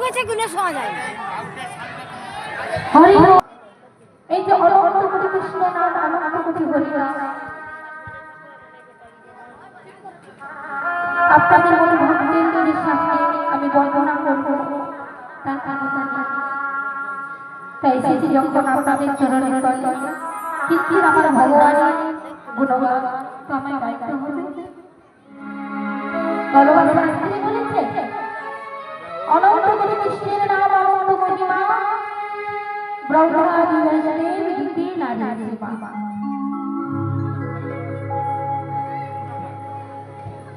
গেছে কিনা শোনা যায় না। এই যে অনন্ত কোটি কৃষ্ণ নাম, অনন্ত কোটি হরি নাম, আপনাদের মতো ভক্তদের সামনে আমি বর্ণনা করব তার কারণটা। তাই এসেছি যখন আপনাদের চরণে তলে, কিন্তু আমার ভগবানের গুণগান তো আমায় গাইতে হবে। ভগবান শাস্ত্রী বলেছে অনন্ত কোটি কৃষ্ণের নাম, অনন্ত মহিমা, ব্রহ্মাদি বৈষ্ণব দিতে নারী সেবা।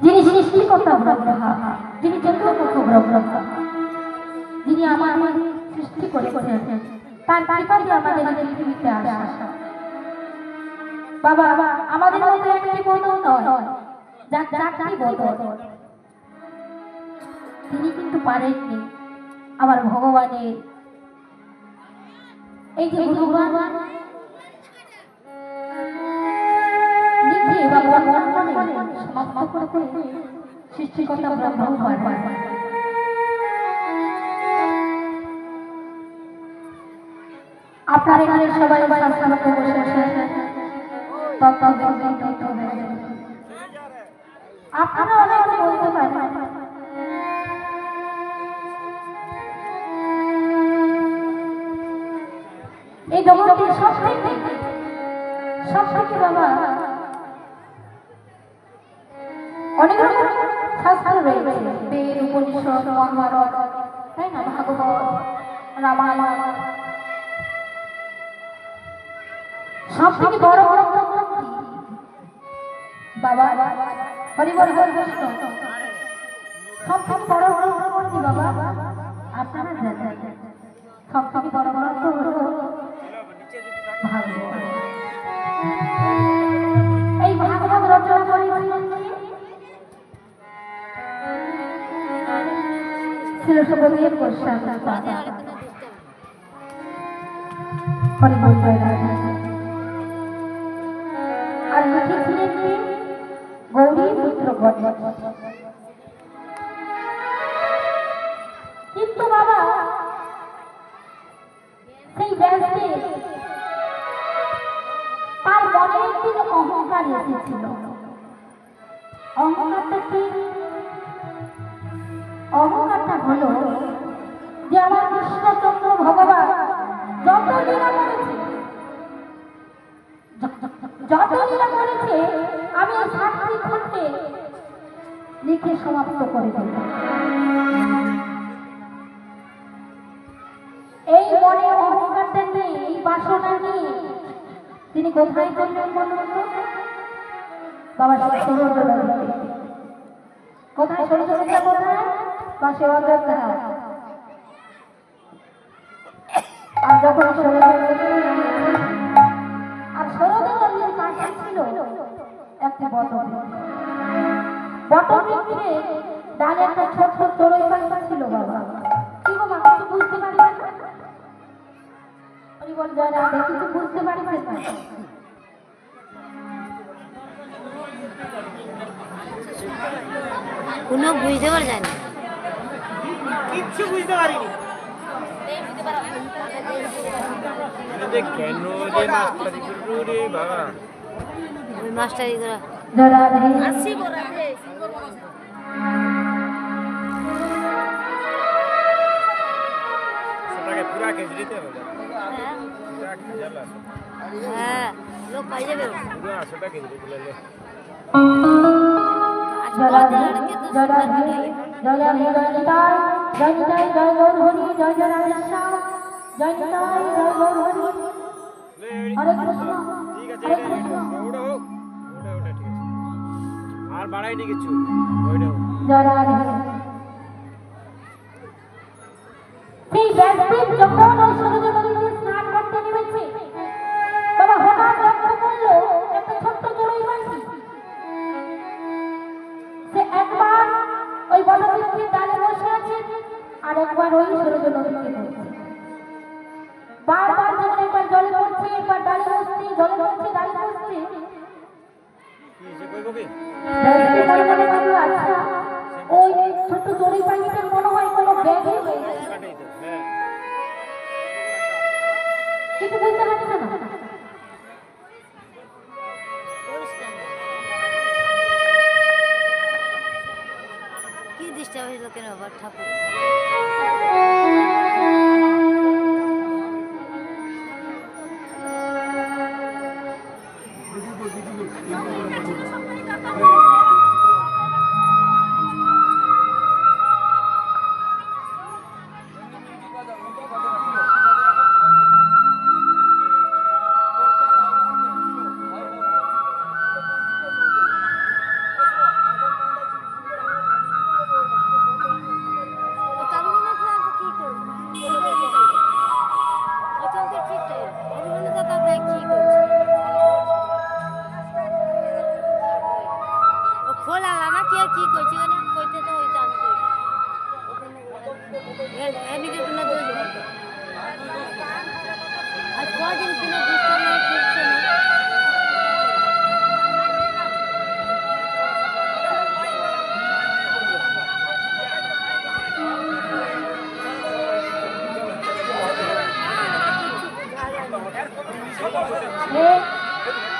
যিনি সৃষ্টিকর্তা ব্রহ্মা, যিনি চতুর্মুখ ব্রহ্মা, যিনি আমাদের সৃষ্টি করেছেন, তার কৃপাতে আমাদের এই পৃথিবীতে আসা। বাবা আমাদের মধ্যে একটি বদল নয়, যার চারটি বদল। তিনি কিন্তু পারেননি আমার ভগবানের এই যে গুণগান লিখে বা বর্ণনা সমাপ্ত করে সৃষ্টিকর্তা ব্রহ্মা পারেন। আপনার এখানে সবাই শাস্ত্রকে বসেছে, আপনারা অনেক বলতে পারেন এই জগতের সব থেকে বাবা অনেক রকম শাস্ত্র রয়েছে, বেদ, উপনিষদ, মহাভারত, তাই না, ভাগবত, রামায়ণ। সব থেকে বড় বড় বাবা হরি বল হরি কৃষ্ণ, সব থেকে বড় বড় মূর্তি বাবা আপনারা জানেন। সব থেকে বড় বড় হলো ভাগবত। এই ভাগবত রচনা করেছিলেন ছিল সুখদেব গোস্বামী বাবা। হরি বল আর লিখেছিলেন কি গৌরী পুত্র গণেশ। কিন্তু বাবা সেই ব্যাসদেব তার মনে একদিন অহংকার এসেছিল। অহংকারটা কি? অহংকারটা হলো যে আমার কৃষ্ণচন্দ্র ভগবান যত লীলা করেছে আমি এই 7টি খণ্ডে লিখে সমাপ্ত করে দেব। এই মনে অহংকারটা নিয়ে, এই বাসনা নিয়ে তিনি কোথায় চললেন বলুন তো? বাবা কোথায় সরস্বতী কোথায়? পাশে অযোধ্যা। আর যখন আর সরোদয় নদীর কাছে ছিল একটি বটবৃক্ষে ডালে একটা ছোট্ট চড়ুই পাখি ছিল বাবা। কি বাবা কিছু বুঝতে পারছেন না? হরিবল জয় রাধে, কিছু বুঝতে পারছেন না? কোনো বুঝতে পারছেন না, কিচ্ছু বুঝতে পারিনি। কেন যে মাস্টারি করবো রে বাবা, ওই মাস্টারি করা আসি সেটাকে পুরা কেজি দিতে হবে। হ্যাঁ লোক পাই যাবে পুরা 100 টাকা কেজি দিতে লাগে। আর বাড়াইনি কিছু। যখন ওই সরোদয় নদীতে স্নান করতে নেমেছে বাবা, হঠাৎ লক্ষ্য করলো একটা ছোট্ট চড়ুই পাখি। সে একবার ওই বটবৃক্ষের ডালে বসে আছে, আর একবার ওই সরোদয় নদীতে পড়ছে। বারবার যখন একবার জলে পড়ছে, একবার ডালে বসছে, জলে পড়ছে, ডালে বসছে। আচ্ছা ওই ছোট্ট চড়ুই পাখিটার মনে হয় কোনো ব্যাধি হয়েছে। সেটাই তো, হ্যাঁ। কিছু বুঝতে পারছো না? কি ডিস্টার্ব হয়েছিল কেন আবার ঠাকুর? ও তার মানে তো আমরা কি করবো? প্রথম তো ঠিকঠাক ওর মানে তো আমরা কি করছি? ও খোলা না কি আর কি করছি মানে কইতে তো ওইটা আমি এদিকে কিনা দুই আজ কদিন কিনা ডিস্টার্ব না করছে না।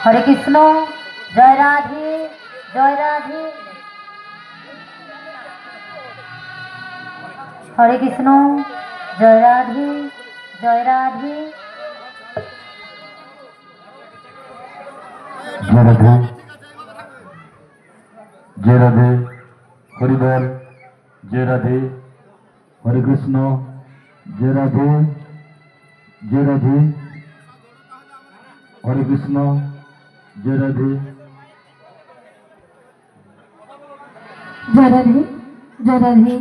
হরে কৃষ্ণ, জয় রাধে, জয় রাধে। হরে কৃষ্ণ, জয় রাধে, জয় রাধে। जय राधे, जय राधे, हरि बोल, जय राधे, हरे कृष्ण, जय राधे, जय राधे, हरे कृष्ण, जय राधे, जय राधे, जय राधे,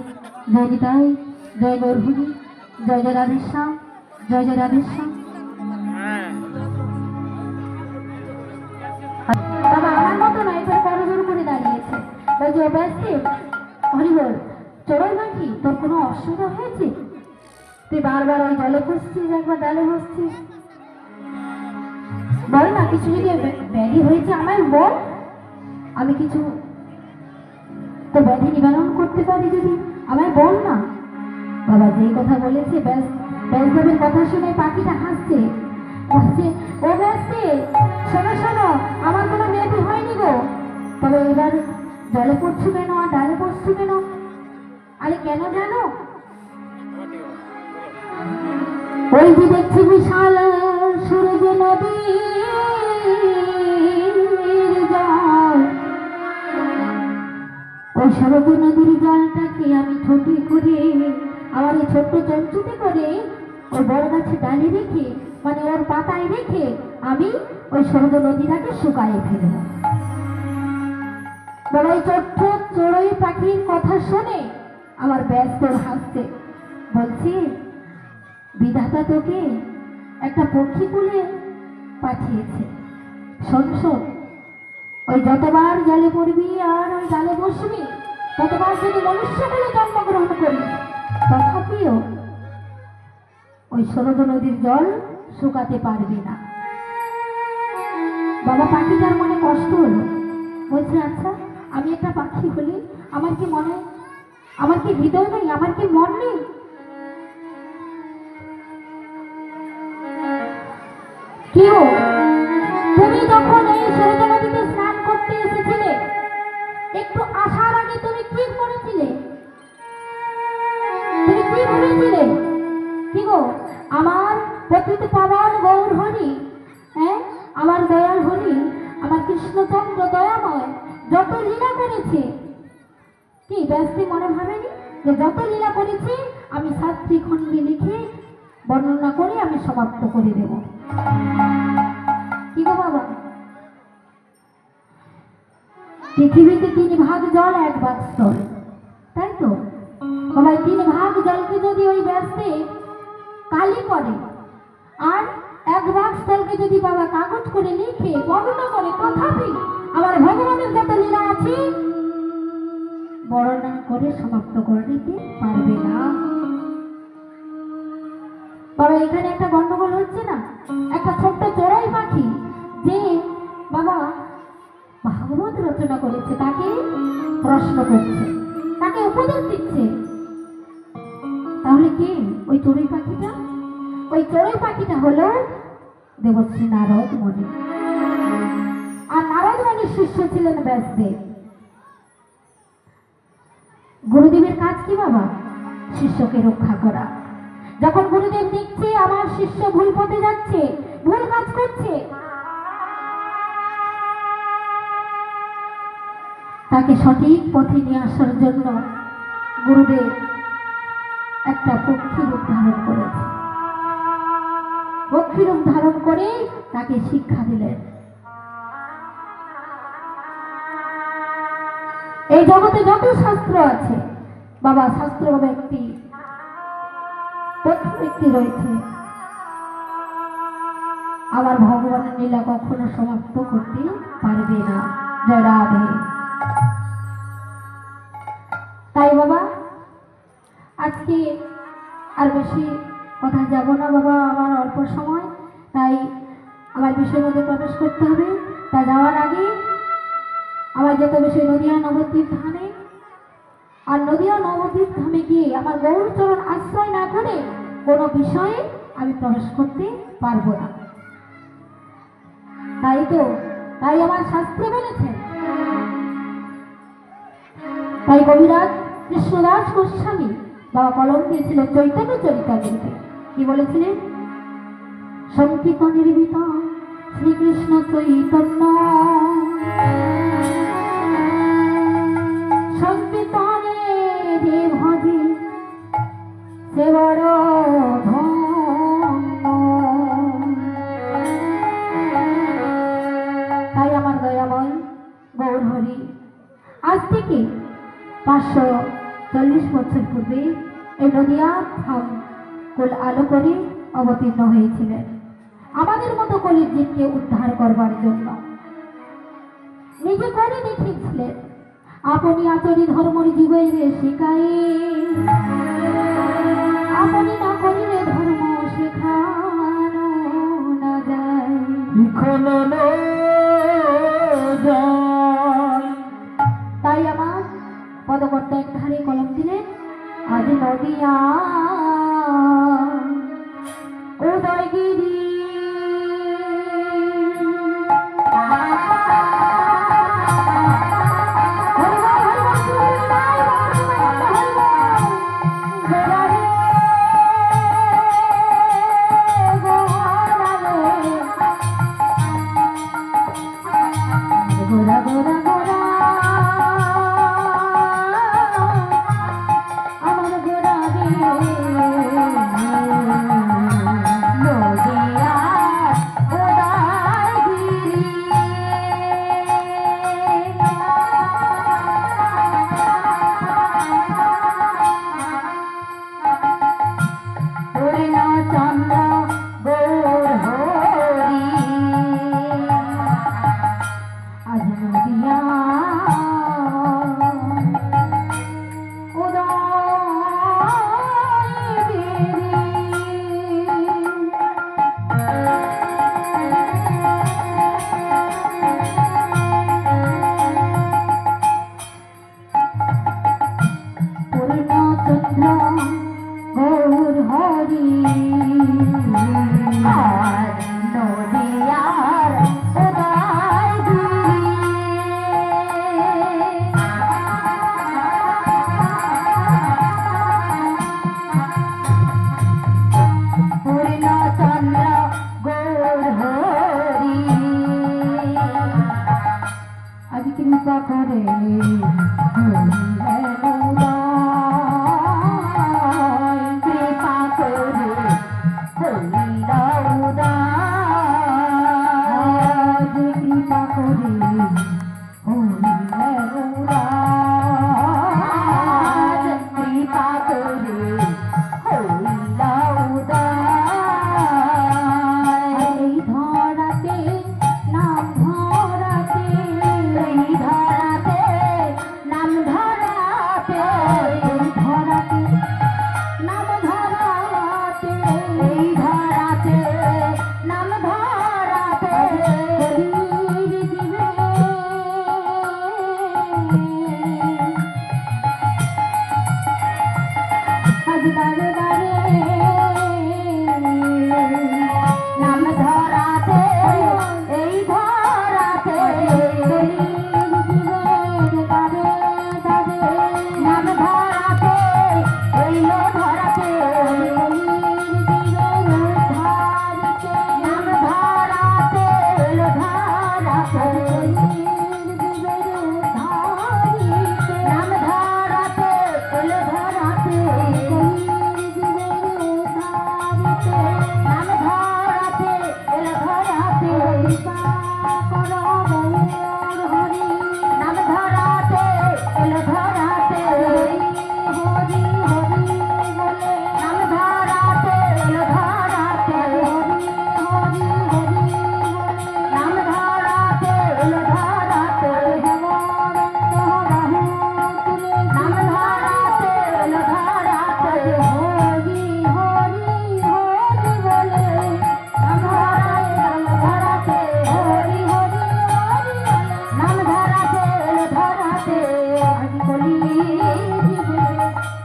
जय निताई, जय गौरभुनी, जय जय राधेश्याम, जय जय राधेश्याम। হ্যাঁ। বাবা আমার মতো নয়, তোর করজোর করে দাঁড়িয়েছে। বলছি ও ব্যস্তি, হরি বল, চড়াই নাকি তোর কোনো অসুবিধা হয়েছে? তুই বারবার ওই জলে বসছিস, একবার ডালে বসছিস। বল না, কিছু যদি ব্যাধি হয়েছে আমায় বল, আমি কিছু তো ব্যাধি নিবারণ করতে পারি যদি আমায় বল না। বাবা যেই কথা বলেছে ব্যাসদেবের কথা শুনে পাখিটা হাসছে, বলছে ও ব্যাসে শোনো শোনো, আমার কোনো ব্যাধি হয়নি গো, তবে এবার জলে পড়ছো কেন আর ডালে পড়ছো কেন? আরে কেন জানো? ওই যে দেখছি বিশাল সূর্য নদীর জল, ওই সরজ নদীর জলটাকে আমি ঠোঁটে করে আমার এই ছোট্ট চঞ্চুতে করে ওই বড় গাছে ডালে রেখে মানে ওর পাতায় রেখে আমি ওই সরজ নদীটাকে শুকায়ে ফেলব। বড় ওই ছোট্ট চড়ুই পাখির কথা শুনে আমার ব্যস্ত হাসছে, বলছি বিধাতা তোকে একটা পক্ষী কুলে পাঠিয়েছে। শোন শোন, ওই যতবার জলে পড়বি আর ওই ডালে বসবি, ততবার যদি মনুষ্য বলে জন্মগ্রহণ করিস, তথাপিও ওই সরজ নদীর জল শুকাতে পারবি না। বাবা পাখিটার মনে কষ্ট হলো, বলছে আচ্ছা আমি একটা পাখি হলি, আমার কি মনে, আমার কি হৃদয় নেই, আমার কি মন নেই? কেউ তুমি যখন এই সরজ নদীতে স্নান করতে এসেছিলে, একটু আসার আগে তুমি কি করেছিলে? তুমি কি ভেবেছিলে? কি গো আমার পতিত পাবন গৌর হরি, হ্যাঁ আমার দয়াল হরি, আমার কৃষ্ণচন্দ্র দয়াময় যত লীলা করেছে, কি ব্যস্তি মনে ভাবেনি যে যত লীলা করেছে আমি 7টি খণ্ডে লিখে বর্ণনা করে আমি সমাপ্ত করে দেব? কি গো বাবা, পৃথিবীতে 3 ভাগ জল 1 ভাগ স্থল, তাই তো? বাবা 3 ভাগ জলকে যদি ওই ব্যস্তে কালি করে আর 1 ভাগ স্থলকে যদি বাবা কাগজ করে লিখে বর্ণনা করে, তথাপি আমার ভগবানের যত লীলা আছে বর্ণনা করে সমাপ্ত করে দিতে পারবে না। বাবা এখানে একটা গন্ডগোল হচ্ছে না? একটা ছোট্ট চড়াই পাখি যে বাবা ভাগবত রচনা করেছে তাকে প্রশ্ন করছে, তাকে উপদেশ দিচ্ছে। তাহলে কি ওই চড়ুই পাখিটা? ওই চড়ুই পাখিটা হলো দেবশ্রী নারদ মুনি। আর নারদ মুনির শিষ্য ছিলেন ব্যাসদেব। গুরুদেবের কাজ কি বাবা? শিষ্যকে রক্ষা করা। যখন গুরুদেব দেখছে আমার শিষ্য ভুল পথে যাচ্ছে, ভুল কাজ করছে, তাকে সঠিক পথে নিয়ে আসার জন্য গুরুদেব একটা পক্ষী রূপ ধারণ করেছে। পক্ষী রূপ ধারণ করে তাকে শিক্ষা দিলেন। এই জগতে যত শাস্ত্র আছে বাবা, শাস্ত্র ব্যক্তি প্রথম ব্যক্তি রয়েছে, আমার ভগবানের লীলা কখনো সমাপ্ত করতে পারবে না। জয় রাধে। তাই বাবা আজকে আর বেশি কথা যাব না বাবা, আমার অল্প সময়, তাই আমার বিষয়ের মধ্যে প্রবেশ করতে হবে। তা যাওয়ার আগে আমার যত বিষয় নদিয়া নবদ্বীপ ধামে, আর নদিয়া নবদ্বীপ ধামে গিয়ে আমার গৌরচরণ আশ্রয় না করে কোনো বিষয়ে আমি প্রবেশ করতে পারবো না। তাই আমার শাস্ত্রে বলেছেন, তাই কবিরাজ কৃষ্ণদাস গোস্বামী বাবা কলম দিয়েছিল চৈতন্য চরিতামৃতে। কি বলেছিলেন? সংকীর্তনের ভিতর শ্রীকৃষ্ণ চৈতন্য, সংকীর্তনে যে ভজে সে বড় ধন্য। তাই আমার দয়াময় গৌর হরি আজ থেকে 540 বছর পূর্বে এই নদিয়া ধাম কুল আলো করে অবতীর্ণ হয়েছিলেন আমাদের মতো কলির জীবকে উদ্ধার করবার জন্য। নিজে করে দেখিয়েছিলেন, আপনি আচরি ধর্মর জীবের শেখায়, আপনি না করিলে ধর্ম শেখানো না যায়। তাই আমার পদকর্তা এক ধারে কলম দিলেন, আজ নদিয়া উদয়গিরি গোরা গোরা গোরা আমার গোরা রে নদিয়া উদয়গিরি। পূর্ণচন্দ্র গৌর হরি আজ নদিয়া পূর্ণচন্দ্র গৌর হরি আজ নদিয়ার উদয়গিরি। পূর্ণচন্দ্র গৌর হরি আজ কৃপা করে কৃপা করে হইল উদয়, কৃপা করে হইল উদয়, কৃপা করে হইল উদয়। এই ধরাতে নাম ধরাতে, এই ধরাতে নাম ধরাতে আছে আজ কলি জীবে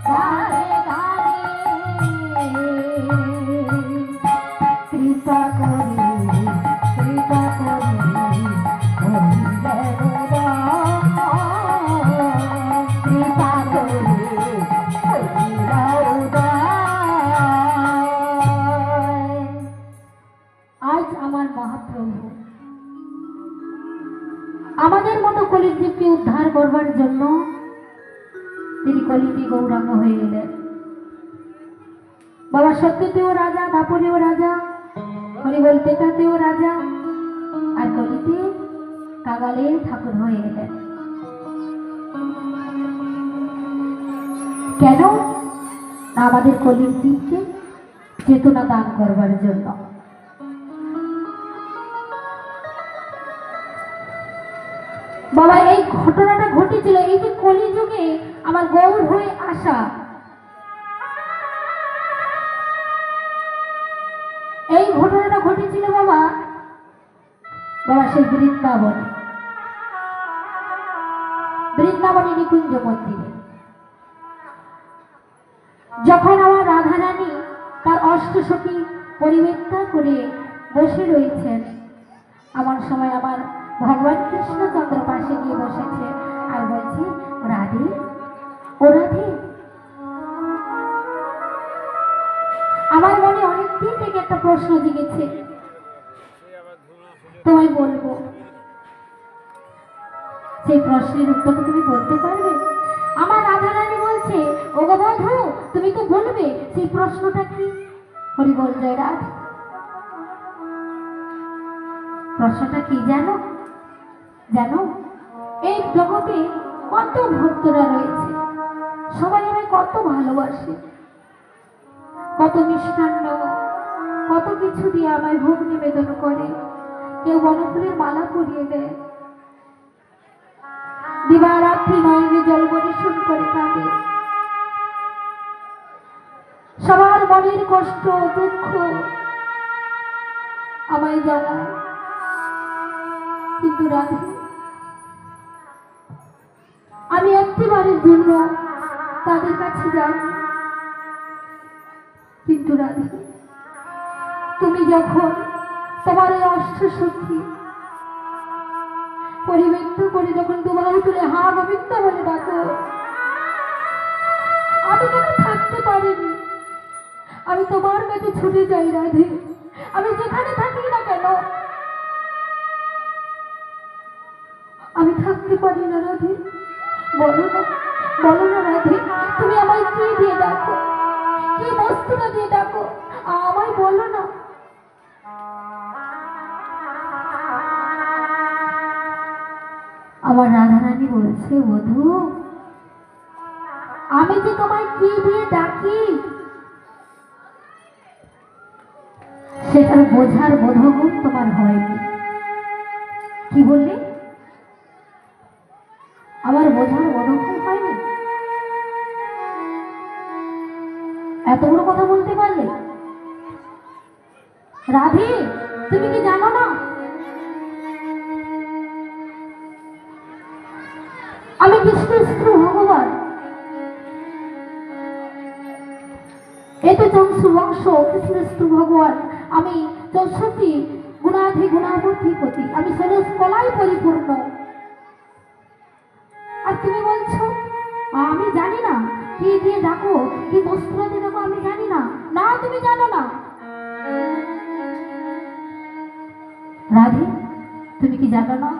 গানে গানে কৃপা করি কৃপা করি কৃপা করি আজ আমার মহাপ্রভু আমাদের মতো কলিযুগকে উদ্ধার করবার জন্য তিনি কলিতে গৌরাঙ্গ হয়ে গেলেন। বাবা সত্যতেও রাজা, দাপরেও রাজা, হরিবল পেটাতেও রাজা, আর কলিতে কাগালের ঠাকুর হয়ে গেলেন। কেন? না আমাদের কলির জীবকে চেতনা দান করবার জন্য। বাবা এই ঘটনাটা ঘটেছিল, এই যে কলিযুগে আমার গৌর হয়ে আসা, এই ঘটনাটা ঘটেছিল বাবা বাবা সেই বৃন্দাবনে নিকুঞ্জ মন্দিরে। যখন আমার রাধারানী তার অষ্টসখী পরিবেক্ষা করে বসে রয়েছেন, আমার সময় আমার ভগবান কৃষ্ণচন্দ্র পাশে গিয়ে বসেছে আর বলছে, রাধে ও রাধে। আমার মনে অনেক দিন থেকে একটা প্রশ্ন জেগেছে, তোমায় বলবো, সেই প্রশ্নের উত্তর তুমি বলতে পারবে? আমার রাধারানী বলছে, ও গো বধূ, তুমি তো বলবে সেই প্রশ্নটা কি? হরি বল জয় রাধে। প্রশ্নটা কি জানো? জানো, এই জগতে কত ভক্তরা রয়েছে, সবাই আমায় কত ভালোবাসে, কত মিষ্টান্ন কত কিছু দিয়ে আমায় ভোগ নিবেদন করে, কেউ বনফুলের মালা পরিয়ে দেয়, দিবারাত্রি নয়নে জল পরিশোধ করে কাঁদে, সবার মনের কষ্ট দুঃখ আমায় জানায়। কিন্তু রাধে, আমি একটিবারের জন্য তাদের কাছে যাই। কিন্তু রাধে, তুমি যখন তোমার এই অষ্টসখী পরিবেক্ত করে যখন দুবাহু তুলে হা গোবিন্দ বলে ডাকো, আমি কেন থাকতে পারিনি? আমি তোমার কাছে ছুটে যাই রাধে, আমি যেখানে থাকি না কেন আমি থাকতে পারি না রাধে। বলো না, বলো না রাধে, তুমি আমায় কি দিয়ে ডাকো, কি বস্তুটা দিয়ে ডাকো, আমায় বলো না। আমার রাধারানী বলছে, বধূ, আমি যে তোমায় কি দিয়ে ডাকি সেটার বোঝার বোধগুণ তোমার হয়নি। কি বললে? আমার বোঝার বোধগুণ হয়নি? এত বড় কথা বলতে পারলে? রাধে, তুমি কি জানো না আমি কৃষ্ণস্ত্র ভগবান? এতে চংসু বংশ কৃষ্ণস্ত্র ভগবান, আমি 64 গুণাধি গুণাবধি পতি, আমি 16 কলায় পরিপূর্ণ। আর তুমি বলছো আমি জানি না, কি দিয়ে ডাকো, কি বস্ত্র দিয়ে ডাকো আমি জানি না। না, তুমি জানো না। রাধে, তুমি কি জানো না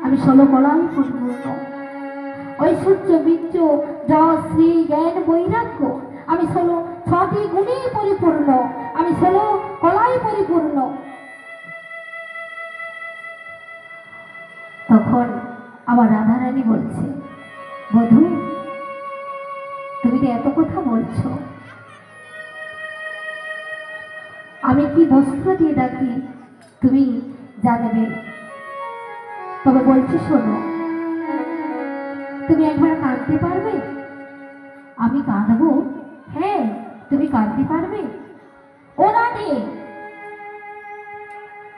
আমি 16 কলায় পরিপূর্ণ? ঐশ্বর্য, বীর্য, যশ, শ্রী, জ্ঞান, বৈরাগ্য, আমি 6টি গুণে পরিপূর্ণ, আমি 16 কলায় পরিপূর্ণ। তখন আমার রাধারানী বলছে, বধূ, তুমি তো এত কথা বলছো, আমি কি বস্ত্র দিয়ে ডাকি তুমি জানবে। তবে বলছি শোনো, তুমি একবার কাঁদতে পারবে? আমি কাঁদবো? হ্যাঁ, তুমি কাঁদতে পারবে? ও রাধে,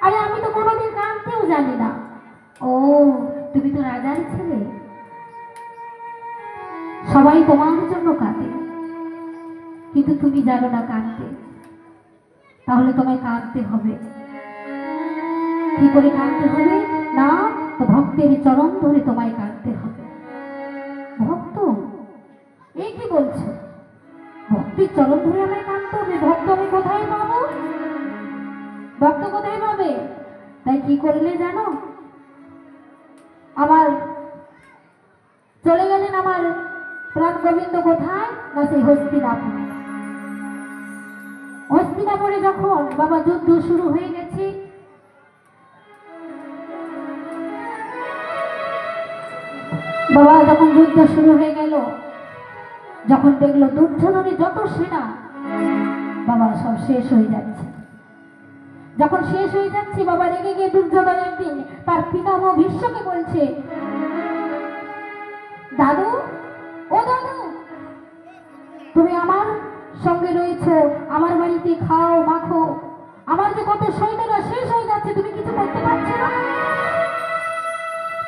আরে আমি তো কোনোদিন কাঁদতেও জানি না। ও তুমি তো রাজার ছেলে, সবাই তোমার জন্য কাঁদে, কিন্তু তুমি জানো না কাঁদতে, তাহলে তোমায় কাঁদতে হবে। কি করে কাঁদতে হবে? না, তো ভক্তের চরণ ধরে তোমায় কাঁদতে হবে। ভক্ত, এই কি বলছো? ভক্তির চরণ ধরে আমায় কাঁদতে হবে? ভক্ত আমি কোথায় পাবো? ভক্ত কোথায় পাবে? তাই কি করলে জানো? আমার চলে গেলেন আমার প্রাণ গোবিন্দ কোথায়? না সেই হস্তিনাপুরে। হস্তিনাপুরে যখন বাবা যুদ্ধ শুরু হয়ে গেছে, বাবা যখন যুদ্ধ শুরু হয়ে গেল, যখন দেখলো দুর্যোধনের যত সেনা বাবা সব শেষ হয়ে যাচ্ছে, যখন শেষ হয়ে যাচ্ছে, বাবা রেগে গিয়ে দুর্যোধন একদিন তার পিতামহ ভীষ্মকে বলছে, দাদু, ও দাদু, তুমি আমার সঙ্গে রয়েছো, আমার বাড়িতে খাও মাখো, আমার যে কত সৈন্যরা শেষ হয়ে যাচ্ছে, তুমি কিছু করতে পারছো না?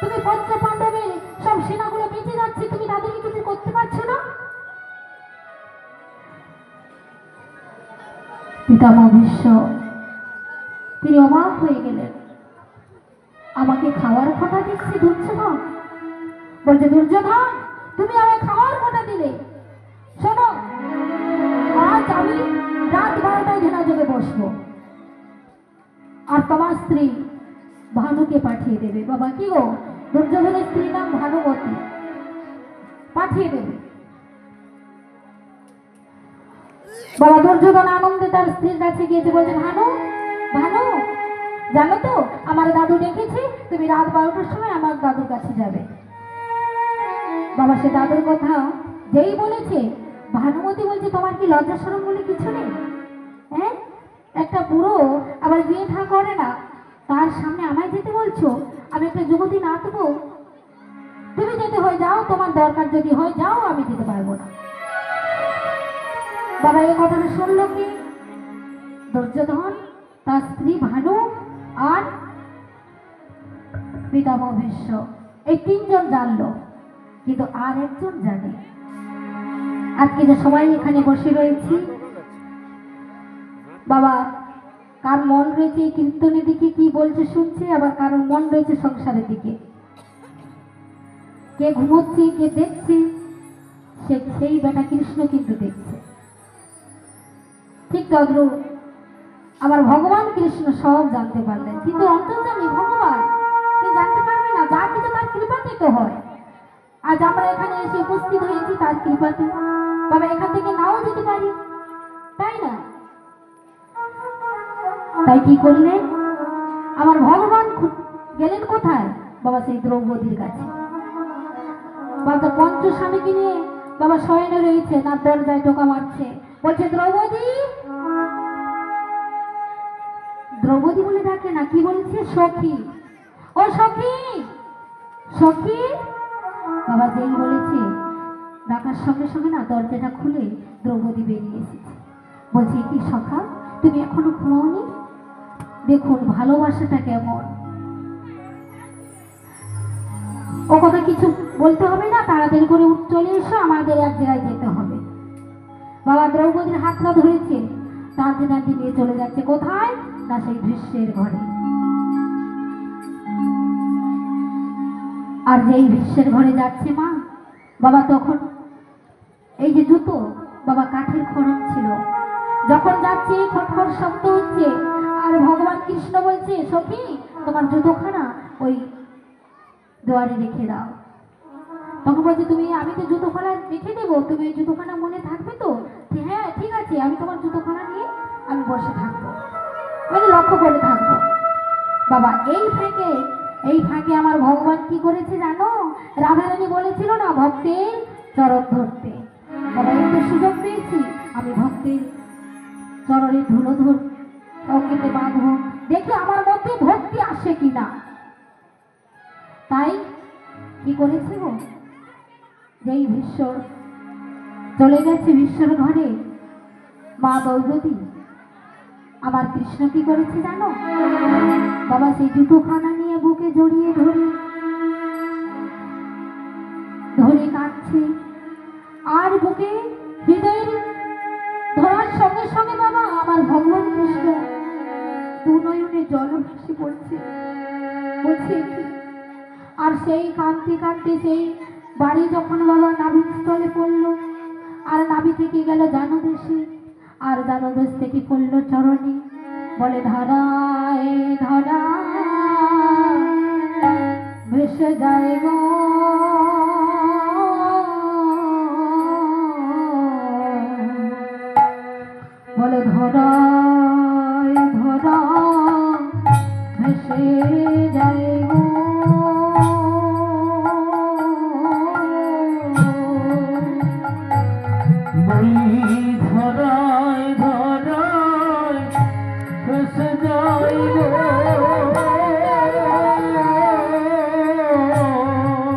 তুমি পঞ্চ পাণ্ডবের সব সেনাগুলো বেঁচে যাচ্ছে, তুমি দাদুকে কিছু করতে পারছো না? পিতামহ ভীষ্ম তিনি অবাক হয়ে গেলেন। আমাকে খাওয়ার কথা দিচ্ছে দুর্যোধন, বলছে দুর্যোধন তুমি আমায় খাওয়ার কথা দিলে, শোনো আজ আমি রাত 12টায় ধেনাযোগে বসবো, আর তোমার স্ত্রী ভানুকে পাঠিয়ে দেবে। বাবা কি গো, দুর্যোধনের স্ত্রীর নাম ভানুমতি, পাঠিয়ে দেবে। বাবা দুর্যোধন আনন্দে তার স্ত্রীর কাছে গিয়েছে, বলছে ভানু, ভানু জানো তো আমার দাদু ডেকেছে, তুমি রাত 12টার সময় আমার দাদুর কাছে যাবে। বাবা সে দাদুর কথা যেই বলেছে, ভানুমতি বলছে তোমার কি লজ্জা শরম বলে কিছু নেই? হ্যাঁ, একটা বুড়ো আবার বিয়ে থা করে না, তার সামনে আমায় যেতে বলছো? আমি একটা যুবতী নাচবো? তুমি যেতে হয় যাও, তোমার দরকার যদি হয় যাও, আমি যেতে পারবো না। বাবা এই কথাটা শুনলো কি? দুর্যোধন, তার স্ত্রী ভানু আর পিতামহ ভীষ্ম, এই তিনজন জানলো, কিন্তু আর একজন জানে। আজকে যে সবাই এখানে বসে রয়েছি, বাবা কার মন রয়েছে এই কীর্তনের দিকে, কি বলছে শুনছে, আবার কারোর মন রয়েছে সংসারের দিকে। কে ঘুমোচ্ছে, কে দেখছে, সেই বেটা কৃষ্ণ কিন্তু দেখছে। ঠিক তদ্রূপ আমার ভগবান কৃষ্ণ সব জানতে পারলেন, কিন্তু অন্তর্যামী ভগবান কে জানতে পারবে না? যা কিছু তার কৃপাতে তো হয়। আজ আমরা এখানে এসে উপস্থিত হয়েছি তার কৃপাতে, বাবা এখান থেকে নাও যেতে পারি, তাই না? তাই কি করলেন আমার ভগবান? গেলেন কোথায়? বাবা সেই দ্রৌপদীর কাছে। বাবা পঞ্চস্বামীকে নিয়ে বাবা শয়নে রয়েছে, না দরজায় টোকা মারছে, বলছে দ্রৌপদী, দ্রৌপদী বলে ডাকে না, কি বলছে? সখী, ও সখী, সখী। বাবা যেই বলেছে, ডাকার সঙ্গে সঙ্গে না দরজাটা খুলে দ্রৌপদী বেরিয়ে এসেছে। বলছে কি সখা, তুমি এখনো ঘুমাওনি? দেখুন ভালোবাসাটা কেমন। ও কথা কিছু বলতে হবে না, তাড়াতাড়ি করে চলে এসো, আমাদের এক জায়গায় যেতে হবে। বাবা দ্রৌপদীর হাতটা ধরেছে, টানতে টানতে নিয়ে চলে যাচ্ছে কোথায়? না সেই ভীষ্মের ঘরে। আর যেই ভীষ্মের ঘরে যাচ্ছে মা, বাবা তখন এই যে জুতো বাবা কাঠের খড়ম ছিল, যখন যাচ্ছে খটখট শব্দ হচ্ছে, আর ভগবান কৃষ্ণ বলছে সখী তোমার জুতোখানা ওই দুয়ারে রেখে দাও। তখন বলছে তুমি, আমি তো জুতোখানা রেখে দেবো, তুমি ওই জুতোখানা মনে থাকবে তো? হ্যাঁ ঠিক আছে, আমি তোমার জুতোখানা নিয়ে আমি বসে থাকবো, আমি লক্ষ্য করে থাকবো। বাবা এই ফাঁকে আমার ভগবান কি করেছে জানো? রাধারানী বলেছিল না ভক্তের চরণ ধরতে, বাবা একটু সুযোগ পেয়েছি, আমি ভক্তের চরণে ধুলো ধর অঙ্গিতে বাঁধবো, দেখি আমার মধ্যে ভক্তি আসে কিনা। তাই কি করেছে গো, যেই ভীষ্ম চলে গেছে ভীষ্মের ঘরে, মা দ্রৌপদী আমার কৃষ্ণ কি করেছে জানো? বাবা সেই জুতোখানা নিয়ে বুকে জড়িয়ে ধরে সেই কাঁদতে কাঁদতে সেই বাড়ি যখন বাবা নাভির স্থলে পড়লো, আর নাভি থেকে গেল জানুদেশে, আর জানুদেশ থেকে পড়লো চরণে। বলে ধরায় ধরা ভেসে যায় গো, বলে ধরায় ধরা ভেসে যায় গো। বলি ধরায় ধরায় ভেসে যায় গো,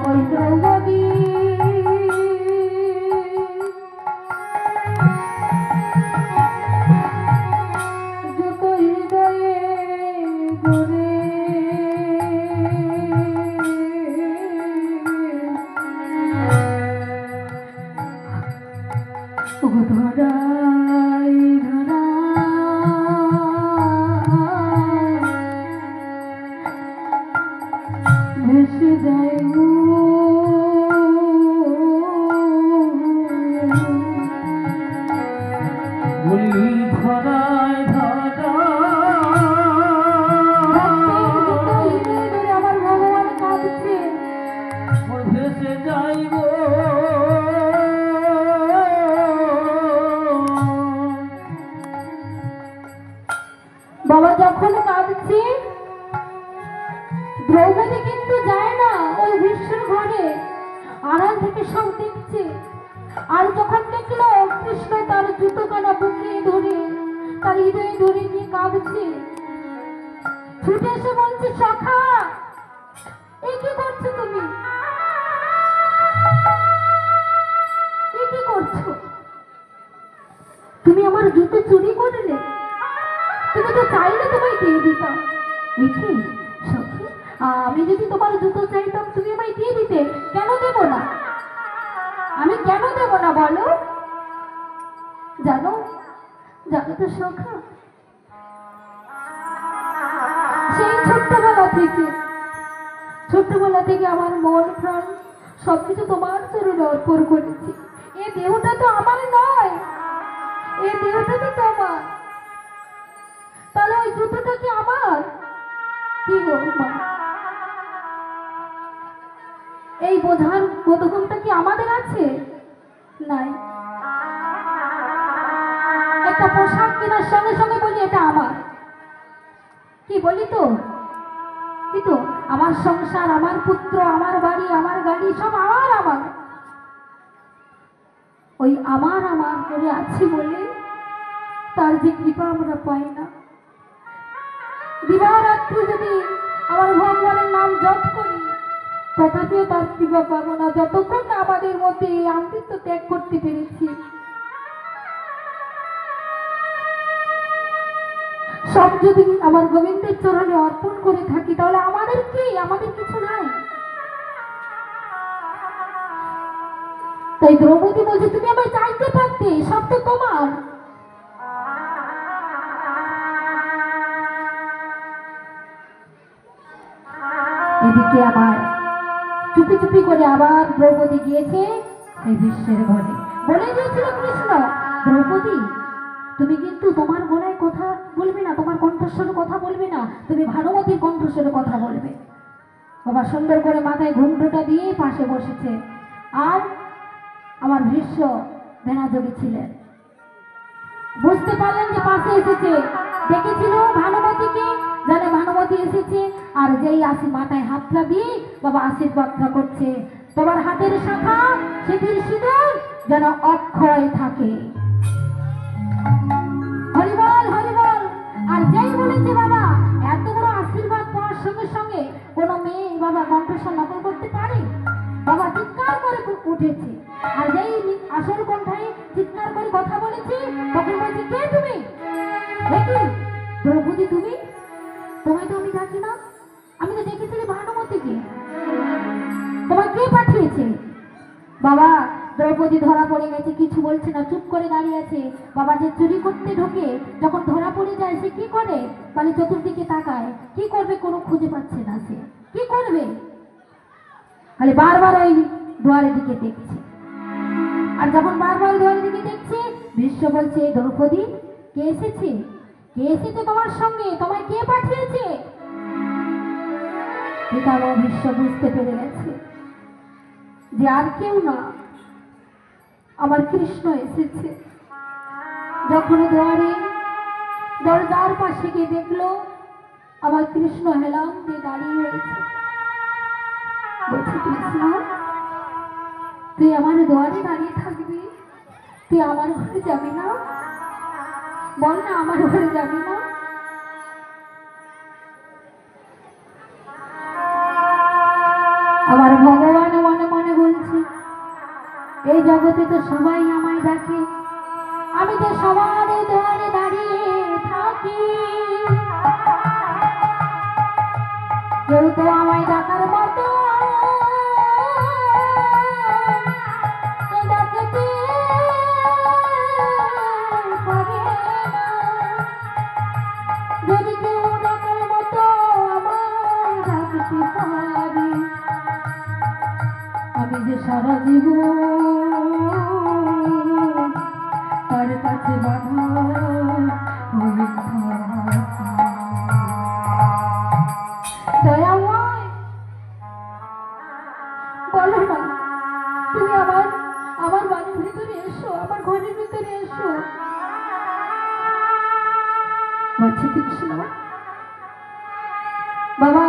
ওই দ্রৌপদী যত হৃদয়ে ধরে ধরাই ধরা ভেসে যায় গো। বলি ধরায় ধরে আমার ভগবান কাঁদছে, ভেসে যায় গো। বাবা যখন কাঁদছে, দ্রৌপদী কিন্তু যায় না ওই ভীষ্মের ঘরে, আড়াল থেকে সব দেখছে। আর যখন দেখলো কৃষ্ণ তার জুতো কানা বুকে ধরে তার হৃদয়ে ধরে নিয়ে কাঁদছে, ছুটে এসে বলছে সখা এ কি করছো তুমি, এ কি করছো, তুমি আমার জুতো চুরি করলে, তুমি তো চাইলে তোমায় দিয়ে দিতাম। দেখি সখী, আমি যদি তোমার জুতো চাইতাম তুমি আমায় দিয়ে দিতে, কেন দেব না, আমি কেন দেব না বলো। জানো জানো তো সখা, সেই ছোট্টবেলা থেকে আমার মন প্রাণ সবকিছু তোমার চরণে অর্পণ করেছি। এই দেহটা তো আমার নয়, এই দেহটা তো তোমার, তাহলে ওই জুতোটা কি আমার? কি গো মা, এই বোঝার বোধগমটা কি আমাদের আছে? নাই। একটা পোশাক কেনার সঙ্গে সঙ্গে বলি এটা আমার, কি বলি তো, কি তো আমার সংসার, আমার পুত্র, আমার বাড়ি, আমার গাড়ি সব আমার আমার। ওই আমার আমার করে আছি বলে তার যে কৃপা আমরা পাই না। দিবারাত্রি যদি আমার ভগবানের নাম জপ করি তথাপিও তার কৃপা পাবো না, যতক্ষণ না আমাদের মধ্যে এই আমৃত্য ত্যাগ করতে পেরেছি। সব যদি আমার গোবিন্দের চরণে অর্পণ করে থাকি তাহলে আমাদের কি, আমাদের কিছু নাই। তাই দ্রৌপদী বলছে তুমি আমায় চাইতে পারতে, সব তো তোমার। এদিকে আবার চুপি চুপি করে আবার দ্রৌপদী গিয়েছে সেই ভীষ্মের ঘরে। বলে দিয়েছিল কৃষ্ণ, দ্রৌপদী তুমি কিন্তু তোমার গলায় কথা বলবে না, তোমার কণ্ঠস্বরে কথা বলবে না, তুমি ভানুমতীর কণ্ঠস্বরে কথা বলবে। বাবা সুন্দর করে মাথায় ঘুমটুটা দিয়ে পাশে বসেছে, আর আমার ভীষ্ম ধ্যানাযোগী ছিলেন। বুঝতে পারলেন যে পাশে এসেছে, দেখেছিল ভানুমতীকে, জানে ভানুমতী এসেছে, আর যেই আসি মাথায় হাতটা দিয়ে বাবা আশীর্বাদটা করছে, তোমার হাতের শাখা সেটির সিঁদুর যেন অক্ষয় থাকে। হরিবল হরিবল। আর যেই বলেছে বাবা এত বড় আশীর্বাদ পাওয়ার সঙ্গে সঙ্গে কোনো মেয়ে বাবা কণ্ঠস্বর নকল করতে পারে? বাবা চিৎকার করে উঠেছে, আর যেই আসল কণ্ঠায় চিৎকার করে কথা বলেছে তখন বলছে কে তুমি, দেখি দ্রৌপদী তুমি, তোমায় তো আমি ডাকি না, আমি তো দেখেছিলি ভানুমতীকে, তোমায় কে পাঠিয়েছে? বাবা দ্রৌপদী ধরা পড়ে গেছে, কিছু বলছে না, চুপ করে দাঁড়িয়ে আছে। বাবা যে চুরি করতে ঢোকে যখন ধরা পড়ে যায় সে কি করে, মানে চতুর্দিকে তাকায়, কি করবে কোনো খুঁজে পাচ্ছে না, সে কি করবে? খালি বারবার ওই দুয়ারের দিকে দেখছে। আর যখন বারবার দুয়ারের দিকে দেখছে, ভীষ্ম বলছে, দ্রৌপদী, কে এসেছে? কে এসেছে তোমার সঙ্গে? তোমায় কে পাঠিয়েছে? পিতামহ ভীষ্ম বুঝতে পেরে গেছে যে আর কেউ না, আমার কৃষ্ণ এসেছে। যখন দুয়ারে দরজার পাশে গিয়ে দেখলো আমার কৃষ্ণ হেলাম দিয়ে দাঁড়িয়ে রয়েছে। বলছে, কৃষ্ণ, তুই আমার দুয়ারে দাঁড়িয়ে থাকবি? তুই আমার ঘরে যাবি না? বল না, আমার ঘরে যাবি না? আমার ভগবান মনে মনে বলছে, এই জগতে তো সবাই আমায় ডাকে, আমি তো সবার দুয়ারে দাঁড়িয়ে থাকি, কেউ তো আমায় ডাকার মতো ডাকতে পারে না। যদি কেউ ডাকার মতো আমায় ডাকতে পারে, আমি যে সারা জীবন তার কাছে বাধা হয়ে থাকি। দয়াময়, বলো না, তুমি আমার বাড়ির ভিতরে এসো, আমার ঘরের ভিতরে এসো। বলছে, কৃষ্ণ, বাবা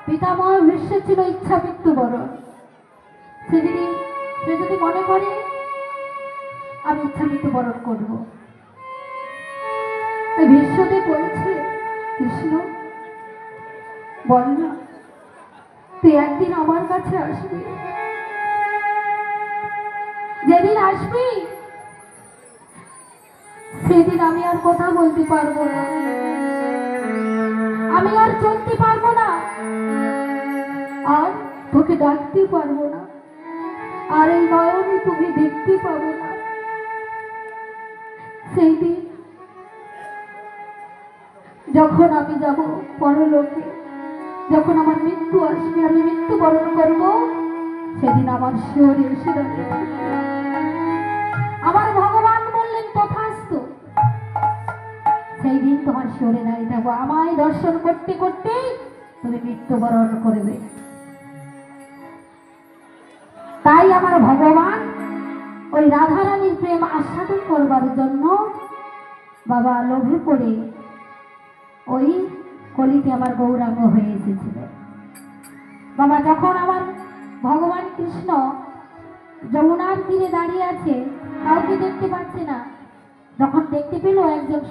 পিতামহ ভীষ্মের ছিল ইচ্ছা মৃত্যুবরণ। সে যদি মনে করে আমি ইচ্ছা মৃত্যুবরণ করবো, ভীষ্মদেব বলছে, কৃষ্ণ, বল না, তুই একদিন আমার কাছে আসবি। যেদিন আসবি সেদিন আমি আর কথা বলতে পারবো না, আমি আর চলতে পারবো না, আর তোকে ডাকতে পারবো না, আর এই নয়নে তুমি দেখতে পাবো না। সেই দিন যখন আমি যাব পরলোকে, যখন আমার মৃত্যু আসবে, আমি মৃত্যুবরণ করব, সেদিন আমার শিওরে এসে দাঁড়িয়ে থাকবে। আমার ভগবান বললেন, তথাস্তু, সেই দিন তোমার শিওরে দাঁড়িয়ে থাকবো। আমায় দর্শন করতে করতে তুমি মৃত্যুবরণ করবে। তাই আমার ভগবান ওই রাধারানীর প্রেম আস্বাদন করবার জন্য বাবা লোভে পড়ে ওই কলিতে আমার গৌরাঙ্গ হয়ে এসেছিল। বাবা যখন আমার ভগবান কৃষ্ণ যমুনার তীরে দাঁড়িয়ে আছে, কাউকে দেখতে পাচ্ছে না, যখন দেখতে পেল একজন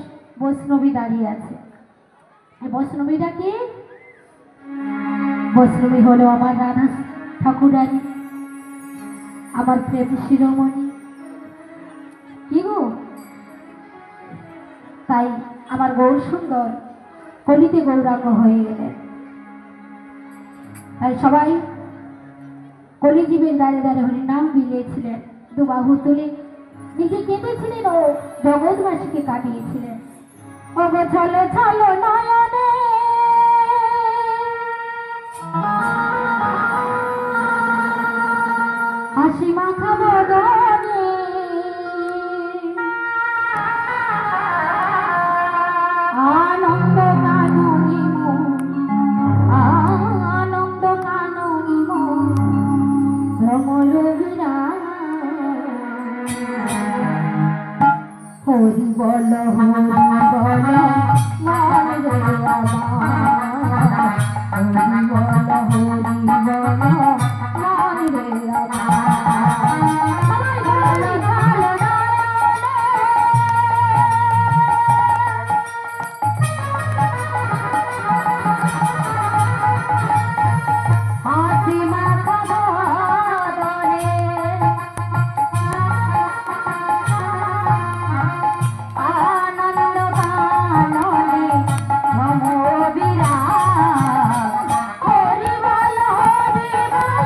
বৈষ্ণবী দাঁড়িয়ে আছে। এই বৈষ্ণবীটা কে? বৈষ্ণবী হলো আমার রাধা ঠাকুরানী, আমার প্রেম শিরোমণি। কি গো? তাই আমার গৌর সুন্দর কলিতে গৌরাঙ্গ হয়ে গেলেন। তাই সবাই কলিজীবের দ্বারে দ্বারে হরি নাম বিলিয়েছিলেন, দুবাহু তুলে নিজে কেঁদেছিলেন ও জগৎবাসীকে কাটিয়েছিলেন। ও গো চলো চলো নয়নে হাসি মাখা বদনে, আনন্দ কাননি মন, আনন্দ কাননি মন, রমল বিরাজ। হরি বল হরি বল মন রে আমার, হরি বল হরি বল মন রে আমার। সবাই বলো চলো হাসি মাখা বদনে, আনন্দ কাননে মম বিরাজ। হরি বল হরি বল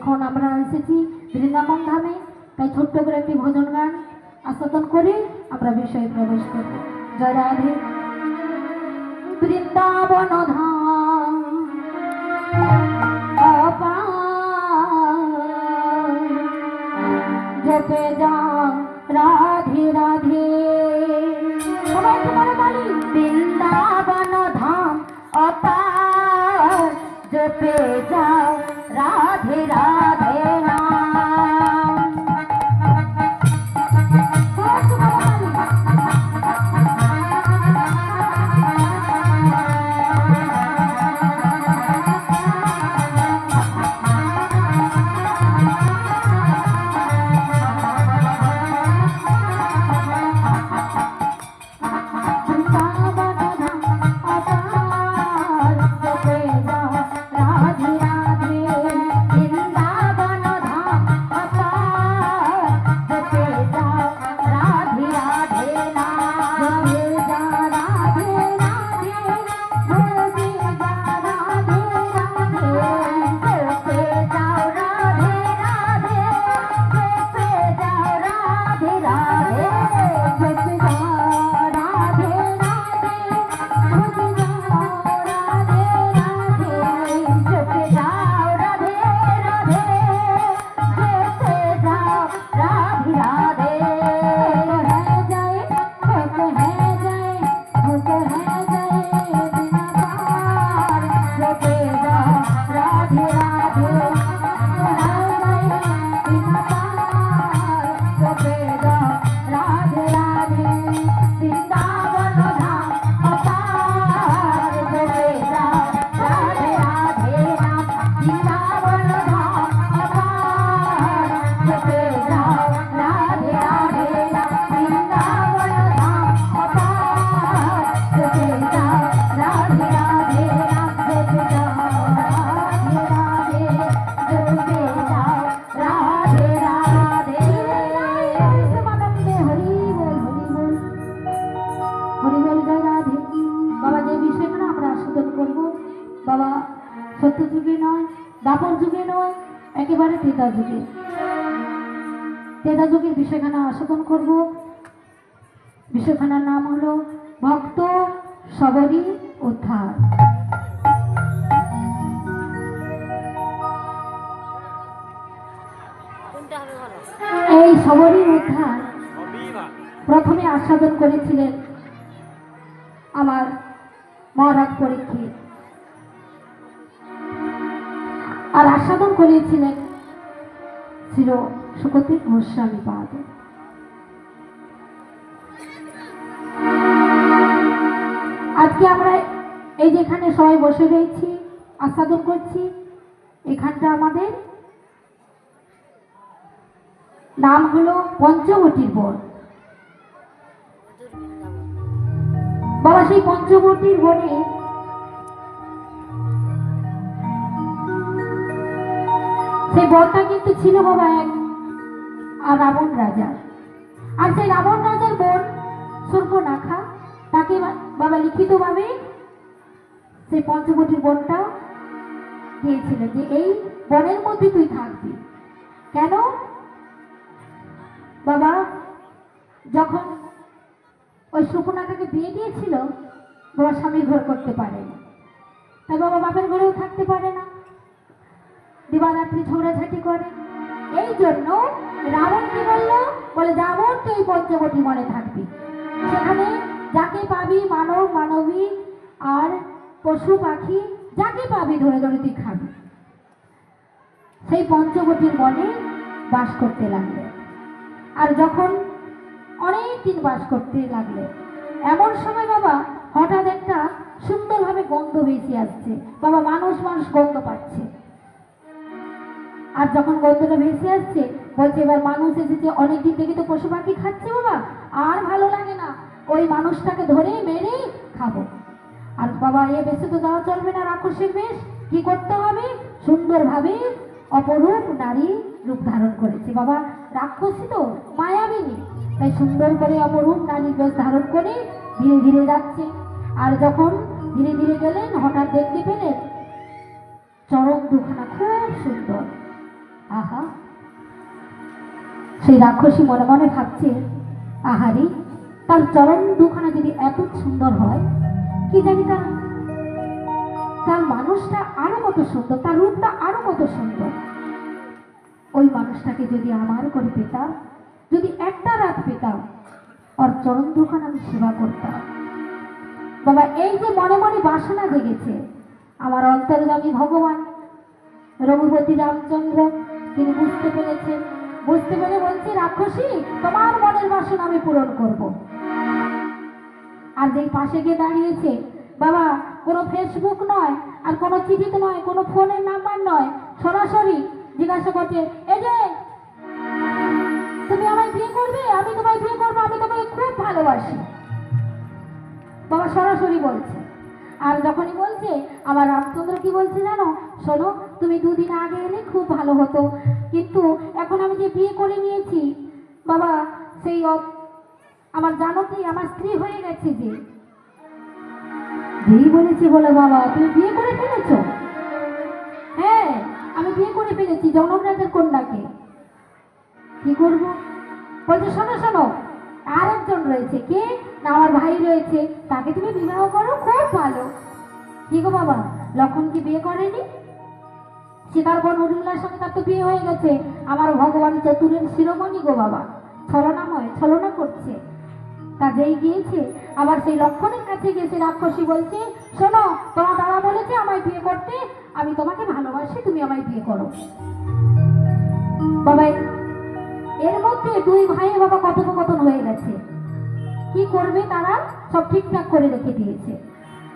এখন আমরা এসেছি বৃন্দাবন ধামে, তাই ছোট্ট করে একটি ভজন গান আস্বাদন করে আমরা বিষয়ে প্রবেশ করব। জয় রাধে। বৃন্দাবন ধাম জপে যাও রাধে রাধে। সবাই তোমার বলি বৃন্দাবন ধাম অপার জপে যাও রাধে রাধে নাম। সবাই তোমার বলি সত্য যুগে নয়, দাপর যুগে নয়, একেবারে ত্রেতা যুগে। ত্রেতা যুগের বিষয়খানা আস্বাদন করব। বিষয়খানার নাম হলো ভক্ত সবরী উদ্ধার। কোনটা হবে বলো? এই সবরী উদ্ধার সবই ভালো। প্রথমে আস্বাদন করেছিলেন আমার মহারাজ পরীক্ষিত, আর আস্বাদন করিয়েছিলেন ছিল সুকতি গোস্বামী পাদ। আজকে আমরা এই যেখানে সবাই বসে রয়েছি আস্বাদন করছি, এখানটা আমাদের নাম হলো পঞ্চবটির বন। বাবা সেই পঞ্চবটির বনে সেই বনটা কিন্তু ছিল বাবা এক আর রাবণ রাজার। আর সেই রাবণ রাজার বোন সূর্পনাখা তাকে বাবা লিখিতভাবে সেই পঞ্চবটির বনটা দিয়েছিলেন যে এই বনের মধ্যে তুই থাকবি। কেন বাবা? যখন ওই সূর্পনাখাকে বিয়ে দিয়েছিল বাবা স্বামীর ঘর করতে পারে না, তাই বাবা বাপের ঘরেও থাকতে পারে না, দিবারাত্রি ঝগড়াঝাটি করে। এই জন্য রাবণ কি বললো, বলে যাবন তুই পঞ্চবটি বনে থাকবি, সেখানে যাকে পাবি মানব মানবী আর পশু পাখি যাকে পাবি ধরে ধরে তুই খাবি। সেই পঞ্চবটির বনে বাস করতে লাগলে। আর যখন অনেক দিন বাস করতে লাগলে এমন সময় বাবা হঠাৎ একটা সুন্দরভাবে গন্ধ ভেসে আসছে। বাবা মানুষ মানুষ গন্ধ পাচ্ছে, আর যখন গন্ধটা ভেসে আসছে বলছে এবার মানুষ এসেছে, অনেকদিন থেকে তো পশু পাখি খাচ্ছে বাবা, আর ভালো লাগে না, ওই মানুষটাকে ধরে মেরে খাবো। আর বাবা এ বেশে তো যাওয়া চলবে না, রাক্ষসের বেশ, কি করতে হবে? সুন্দরভাবে অপরূপ নারী রূপ ধারণ করেছে বাবা। রাক্ষসী তো মায়াবিনী, তাই সুন্দর করে অপরূপ নারীর বেশ ধারণ করে ধীরে ধীরে যাচ্ছে। আর যখন ধীরে ধীরে গেলেন হঠাৎ দেখতে পেলেন চরম দুখানা খুব সুন্দর আহা, সেই রাক্ষসী মনে মনে ভাবছে, আহারে, তার চরণ দুখানা যদি এত সুন্দর হয়, কি জানি তার তার মানুষটা আরো কত সুন্দর, তার রূপটা আরো কত সুন্দর। ওই মানুষটাকে যদি আমার করে পেতাম, যদি একটা রাত পেতাম, ওর চরণ দুখানা আমি সেবা করতাম। বাবা, এই যে মনে মনে বাসনা জেগেছে, আমার অন্তর্যামী ভগবান রঘুপতি রামচন্দ্র তিনি বুঝতে পেরেছেন। বুঝতে পেরে বলছে, রাক্ষসী, তোমার মনের বাসনা আমি পূরণ করব। আর যেই পাশে গিয়ে দাঁড়িয়েছে, বাবা, কোনো ফেসবুক নয়, আর কোনো চিঠিতে নয়, কোনো ফোনের নাম্বার নয়, সরাসরি জিজ্ঞাসা করছে, এই যে তুমি আমায় বিয়ে করবে? আমি তোমায় বিয়ে করবো, আমি তোমাকে খুব ভালোবাসি। বাবা সরাসরি বলছে। আর যখনই বলছে, আমার রামচন্দ্র কি বলছে জানো? শোনো, তুমি দুদিন আগে এলে খুব ভালো হতো, কিন্তু এখন আমি যে বিয়ে করে নিয়েছি বাবা, সেই আমার জানো কি, আমার স্ত্রী হয়ে গেছে। যেই বলেছি, বলে বাবা তুমি বিয়ে করে ফেলেছো? হ্যাঁ, আমি বিয়ে করে ফেলেছি জনক রাজার কন্যাকে। কি করবো? বলছে, শোনো শোনো, আর একজন রয়েছে। কে? না, আমার ভাই রয়েছে, তাকে তুমি বিবাহ করো, খুব ভালো। কি গো বাবা, লক্ষণ কি বিয়ে করেনি? সীতার বোন উর্মিলার সঙ্গে তার তো বিয়ে হয়ে গেছে। আমার ভগবান চতুরের শিরোমণি গো বাবা, ছলনাময়, ছলনা করছে। কাজেই গিয়েছে, আবার সেই লক্ষণের কাছে গিয়েছে। রাক্ষসী বলছে, শোনো, তোমার দাদা বলেছে আমায় বিয়ে করতে, আমি তোমাকে ভালোবাসি, তুমি আমায় বিয়ে করো। বাবা, এর মধ্যে দুই ভাইয়ের বাবা কথোপকথন হয়ে গেছে। কি করবে তারা সব ঠিকঠাক করে রেখে দিয়েছে।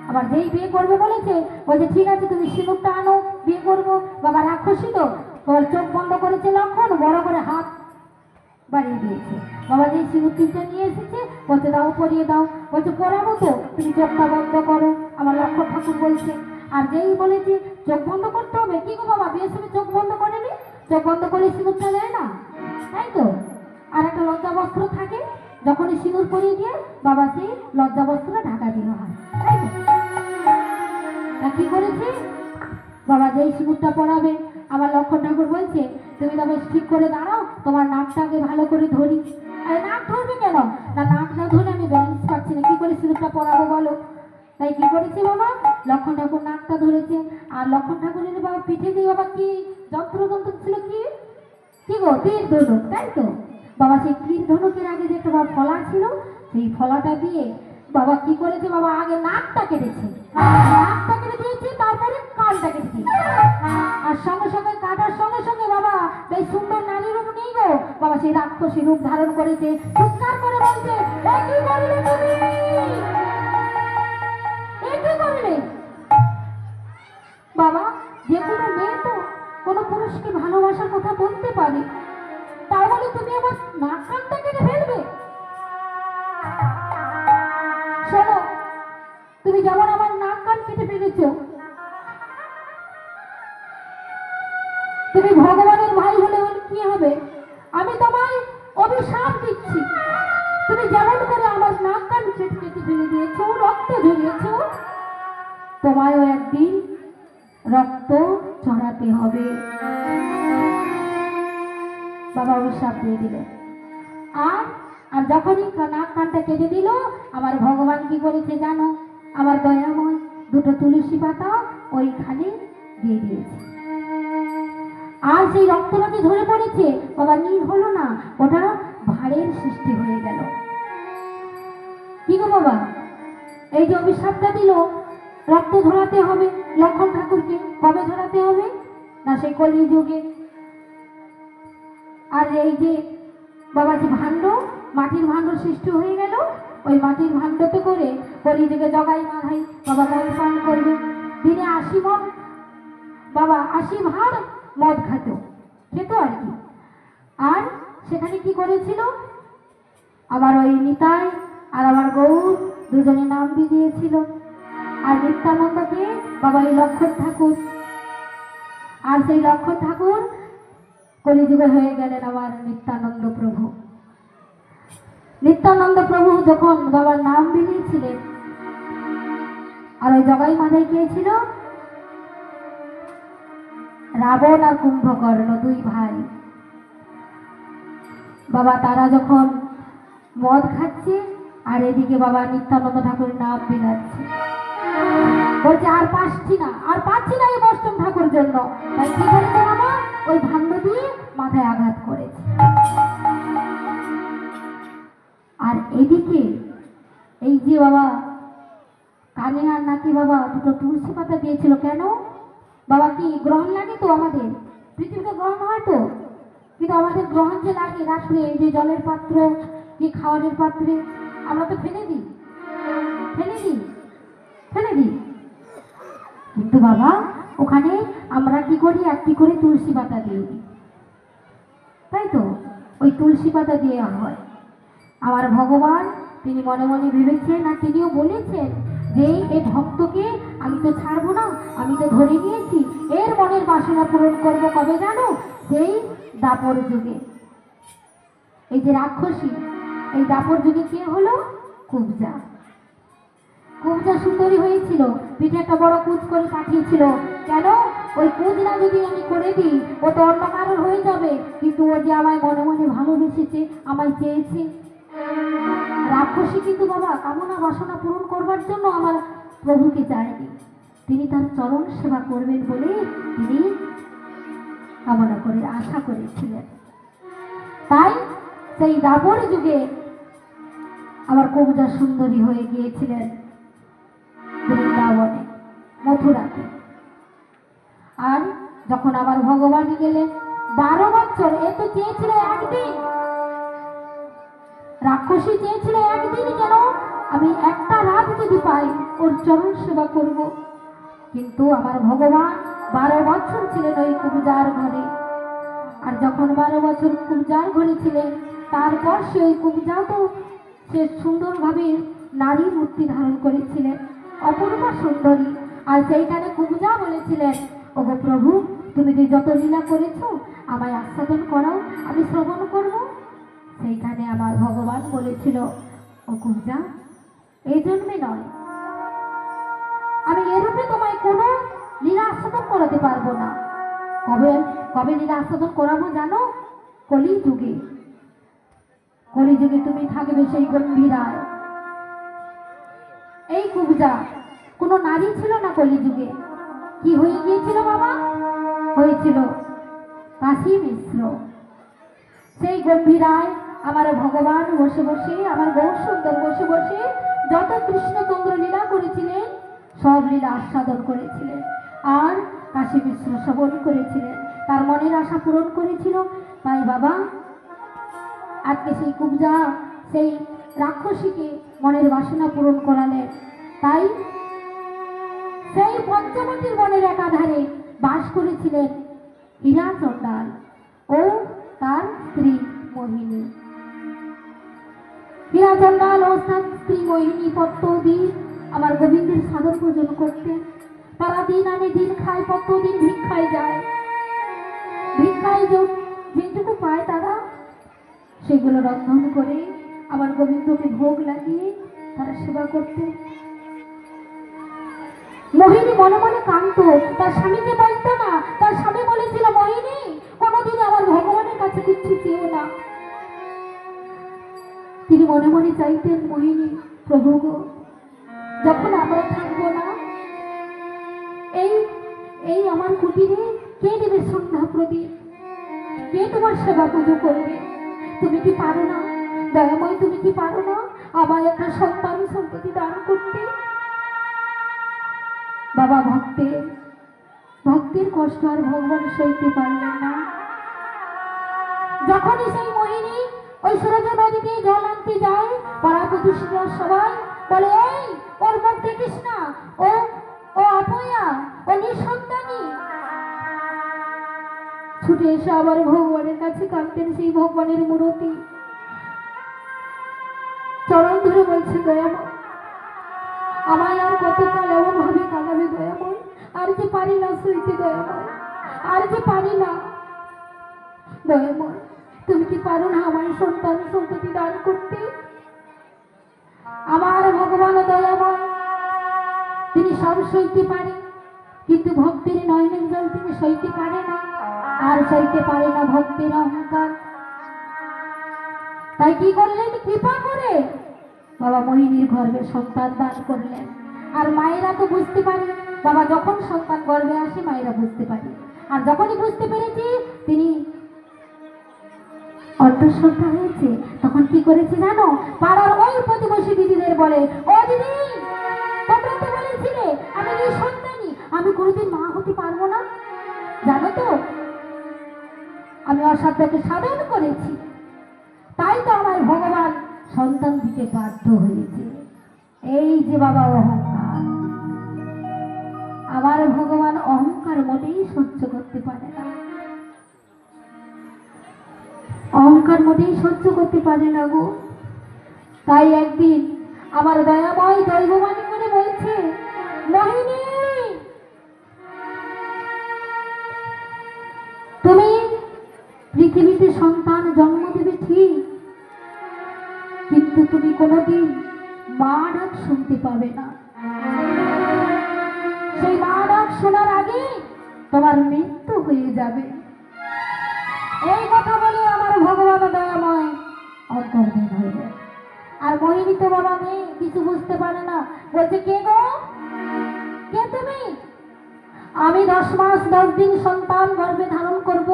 আবার যেই বিয়ে করবে বলেছে, বলছে ঠিক আছে, তুমি সিঁদুরটা আনো, বিয়ে করবো। বাবা রাক্ষসী তো, ওর চোখ বন্ধ করেছে লক্ষণ, বড় করে হাত বাড়িয়ে দিয়েছে। বাবা যেই সিঁদুর তিনটা নিয়ে এসেছে, বলছে দাও, পরিয়ে দাও। বলছে পরাবো তো, তুমি চোখটা বন্ধ করো, আমার লক্ষণ ঠাকুর বলছে। আর যেই বলেছে চোখ বন্ধ করতে হবে, কি গো বাবা, বিয়ের সময় চোখ বন্ধ করেনি? চোখ বন্ধ করে সিঁদুরটা দেয় না, তাই তো? আর একটা লজ্জা বস্ত্র থাকে, যখনই সিঁদুর পরিয়ে দিয়ে বাবা সেই লজ্জা বস্ত্রটা ঢাকা দিতে হয়, তাই তো? তা কি করেছে বাবা, যেই সিঁদুরটা পরাবে, আমার লক্ষণ ঠাকুর বলছে, তুমি তবে ঠিক করে দাঁড়াও, তোমার নাকটাকে ভালো করে ধরি। আরে নাক ধরবে কেন? না, নাক না ধরে আমি ব্যালেন্স পাচ্ছি না, কি করে সিঁদুরটা পরাবো বলো? তাই কি করেছে বাবা, লক্ষণ ঠাকুর নাকটা ধরেছে। আর লক্ষণ ঠাকুরের বাবা পিঠে দিয়ে বাবা কি যন্ত্র ছিল, কি কি গো, তীর ধনুক, তাই তো? বাবা সেই তীর ধনুকের আগে যে একটা ফলা ছিল, সেই ফলাটা দিয়ে বাবা কি করেছে, বাবা আগে নাকটা কেটেছে, নাকটা কেটে দিয়েছে, তারপরে কানটা কেটে দিয়েছে। আর সঙ্গে সঙ্গে কাটার সঙ্গে সঙ্গে বাবা সেই সুন্দর নারী রূপ নেই গো বাবা, সেই রাক্ষসী রূপ ধারণ করেছে। চিৎকার করে বলছে, এ কি করলে তুমি? এ কি করলে? বাবা, যে কোনো মেয়ে তো কোনো পুরুষকে ভালোবাসার কথা বলতে পারে, তাই বলে তুমি আমার নাক কানটা কেটে ফেলবে? শোনো, তুমি যেমন আমার নাক কান কেটে ফেলেছ, তুমি ভগবানের ভাই হলে কি হবে? আমি তোমায় অভিশাপ দিচ্ছি, তুমি যেমন করে আমার নাক কান কেটে ফেলে দিয়েছ, রক্ত ঝরিয়েছ, তোমায়ও একদিন রক্ত ঝরাতে হবে। বাবা অভিশাপ দিয়ে দিলেন। আর আর যখনই নাক কানটা কেটে দিল, আমার ভগবান কি করেছে জানো? আমার দয়াময় দুটো তুলসী পাতা ওইখানে দিয়ে দিয়েছে। আর সেই রক্তটা যে ঝরে পড়েছে বাবা, নীল হলো না, ওটা ভাঁড়ের সৃষ্টি হয়ে গেল। কি গো বাবা, এই যে অভিশাপটা দিল, রক্ত ঝরাতে হবে লক্ষণ ঠাকুরকে, কবে ঝরাতে হবে? না সেই কলিযুগে। আর এই যে বাবা যে ভাণ্ড, মাটির ভাণ্ড সৃষ্টি হয়ে গেল, ওই মাটির ভাণ্ডতে করে কলিযুগে জগাই মাধাই বাবা মদ পান করবে। দিনে 80 মণ বাবা, 80 ভাঁড় মদ খেত আর কি। আর সেখানে কি করেছিল, আবার ওই নিতাই আর আমার গৌর দুজনে নাম দিয়ে দিয়েছিল। আর নিত্যানন্দকে বাবা এই লক্ষণ ঠাকুর। আর সেই লক্ষণ ঠাকুর কলিযুগে হয়ে গেলেন আমার নিত্যানন্দ প্রভু। নিত্যানন্দ প্রভু যখন বাবার নাম দিয়েছিলেন, আর ওই জগাই মাথায় গিয়েছিল, রাবণ আর কুম্ভকর্ণ দুই ভাই। বাবা তারা যখন মদ খাচ্ছে আর এদিকে বাবা নিত্যানন্দ ঠাকুরের নাম বেরাচ্ছে, বলছে আর পাচ্ছি না এই বৈষ্ণব ঠাকুর জন্য। তাই কি করেছে বাবা, ওই ভাণ্ড দিয়ে মাথায় আঘাত করেছে। আর এদিকে এই যে বাবা কানে আর নাকি বাবা দুটো তুলসী পাতা দিয়েছিল। কেন বাবা, কি গ্রহণ লাগে তো আমাদের পৃথিবীতে গ্রহণ হয় তো, কিন্তু আমাদের গ্রহণ যে লাগে রাত্রে, এই যে জলের পাত্র কি খাওয়ানোর পাত্রে আমরা তো ফেলে দিই। কিন্তু বাবা ওখানে আমরা কি করি, একটি করে তুলসী পাতা দিয়ে দিই, তাই তো? ওই তুলসী পাতা দিয়ে হয়। আমার ভগবান তিনি মনে মনে ভেবেছেন আর তিনিও বলেছেন যে এই ভক্তকে আমি তো ছাড়বো না, আমি তো ধরে নিয়েছি, এর মনের বাসনা পূরণ করবো কবে জানো? সেই দাপর যুগে। এই যে রাক্ষসী, এই দাপর যুগে কে হলো? কুবজা সুন্দরী হয়েছিল, পিঠে একটা বড় কুচ করে পাঠিয়েছিল। কেন? ওই কুচ না যদি আমি করে দিই ও তো অন্য কারোর হয়ে যাবে, কিন্তু ও যে আমায় মনে মনে ভালোবেসেছে, আমায় চেয়েছে। রাক্ষসী কিন্তু বাবা কামনা বাসনা পূরণ করবার জন্য আমার প্রভুকে চায়নি, তিনি তার চরণ সেবা করবেন বলে তিনি কামনা করে আশা করেছিলেন। তাই সেই দাপর যুগে আমার কুবজা সুন্দরী হয়ে গিয়েছিলেন বৃন্দাবনে, মথুরাতে। আর যখন আমার ভগবান গেলেন 12 বছর, এ তো চেয়েছিল একদিন, রাক্ষসী চেয়েছিল একদিন যেন আমি একটা রাত যদি পাই ওর চরণ সেবা করব। কিন্তু আমার ভগবান 12 বছর ছিলেন ওই কুবজার ঘরে। আর যখন 12 বছর কুবজার ঘরে ছিলেন, তারপর সে ওই কুবজা তো সে সুন্দরভাবে নারী মূর্তি ধারণ করেছিলেন, অপূর্বা সুন্দরী। আর সেইখানে কুবজা বলেছিলেন, ওগো প্রভু, তুমি যে যত লীলা করেছো আমায় আস্বাদন করাও, আমি শ্রবণ করব। সেইখানে আমার ভগবান বলেছিল, ও কুবজা, এই জন্মে নয়, আমি এরূপে তোমায় কোনো লীলা আস্বাদন করাতে পারবো না। কবে লীলা আস্বাদন করাবো জানো? কলিযুগে তুমি থাকবে সেই গম্ভীরায়। এই কুবজা কোনো নারী ছিল না কলিযুগে, কি হয়ে গিয়েছিল বাবা? হয়েছিল কাশী মিশ্র। সেই গম্ভীরায় আমার ভগবান বসে বসে, আমার গৌর সুন্দর বসে বসে যত কৃষ্ণচন্দ্র লীলা করেছিলেন সব লীলা আস্বাদন করেছিলেন। আর কাশী মিশ্র শ্রবণ করেছিলেন, তার মনের আশা পূরণ করেছিল। তাই বাবা আজকে সেই কুবজা সেই রাক্ষসীকে মনের বাসনা পূরণ করালেন। তাই সেই পঞ্চবটির বনের একাধারে বাস করেছিলেন হীরা চণ্ডাল ও তার স্ত্রী মোহিনী। হীরা চণ্ডাল ও তার স্ত্রী মোহিনী প্রত্যদিন আমার গোবিন্দের সাধন পূজন করতেন। তারা দিন আনে দিন খায়, প্রত্যদিন ভিক্ষায় যায়। ভিক্ষায় যেটুকু পায় তারা সেগুলো রন্ধন করে আমার গোবিন্দকে ভোগ লাগিয়ে তারা সেবা করতেন। মোহিনী মনে মনে কাঁদত, তার স্বামীকে বলতো না। তার স্বামী বলেছিল, মোহিনী, কোনোদিন আমার ভগবানের কাছে কিচ্ছু চেয়েও না। তিনি মনে মনে চাইতেন, মোহিনী, প্রভু গো, যখন আমরা থাকবো না, এই আমার কুটিরে কে দেবে সন্ধ্যা প্রদীপ? কে তোমার সেবা পুজো করবে? তুমি কি পারো না দয়াময়, তুমি কি পারো না আমায় একটা সন্তান সন্ততি দান করতে? বাবা ভক্তের কষ্ট আর ভগবান সইতে পারলেন না। যখনই সেই মোহিনী ওই সুরজ নদীতে জল আনতে যায়, পাড়া প্রতিষ্ঠিত সবাই বলে, এই ওর মুখ দেখিস না, ও আপয়া, ও নিঃসন্তানী। ছুটে এসে আবার ভগবানের কাছে কাঁদতেন সেই ভগবানের মূর্তি, চরণ ধরে বলছে, দয়াময়, আমায় আর কতকাল এমন ভাবে কাঁদাবে দয়াময়? আর যে পারি না সইতে দয়াময়, আর যে পারি না দয়াময়, তুমি কি পারো না আমার সন্তান সন্ততি দান করতে? আমার ভগবান দয়াময়, তিনি সব সইতে পারে, কিন্তু ভক্তের নয়নের জল তিনি সইতে পারে না, আর সইতে পারে না ভক্তের অহংকার। তাই কি করলেন? কৃপা করে বাবা মোহিনীর গর্ভে সন্তান দান করলেন। আর মায়েরা তো বুঝতে পারে, বাবা যখন সন্তান গর্ভে আসে মায়েরা বুঝতে পারে। আর যখনই বুঝতে পেরেছি তিনি অন্তঃসত্ত্বা হয়েছে, তখন কি করেছে জানো? পাড়ার ওই প্রতিবেশী দিদিদের বলে, ও দিদি, তোমরা তো বলেছিলে আমি নিঃসন্তানী, আমি কোনোদিন মা হতে পারবো না, জানো তো আমি অসাধ্যকে সাধন করেছি, তাই তো আমার ভগবান সন্তান দিতে বাধ্য হয়েছে। এই যে বাবা অহংকার, আমার ভগবান অহংকার মোটেই সহ্য করতে পারে না, অহংকার মোটেই সহ্য করতে পারে না গো। তাই একদিন আমার দয়াময় দৈববাণী করে বলছে, মোহিনী তুমি পৃথিবীতে সন্তান জন্ম দেবে ঠিক, কিন্তু তুমি কোনোদিন মা ডাক শুনতে পাবে না। সেই মা ডাক শোনার আগে তোমার মৃত্যু হয়ে যাবে। এই কথা বলে আমার ভগবান দয়াময় অন্তর্ধান হয়ে যায়। আর মোহিনী তো বাবা মেয়ে কিছু বুঝতে পারে না, বলছে, কে গো, কে তুমি? আমি 10 মাস 10 দিন সন্তান গর্ভে ধারণ করব,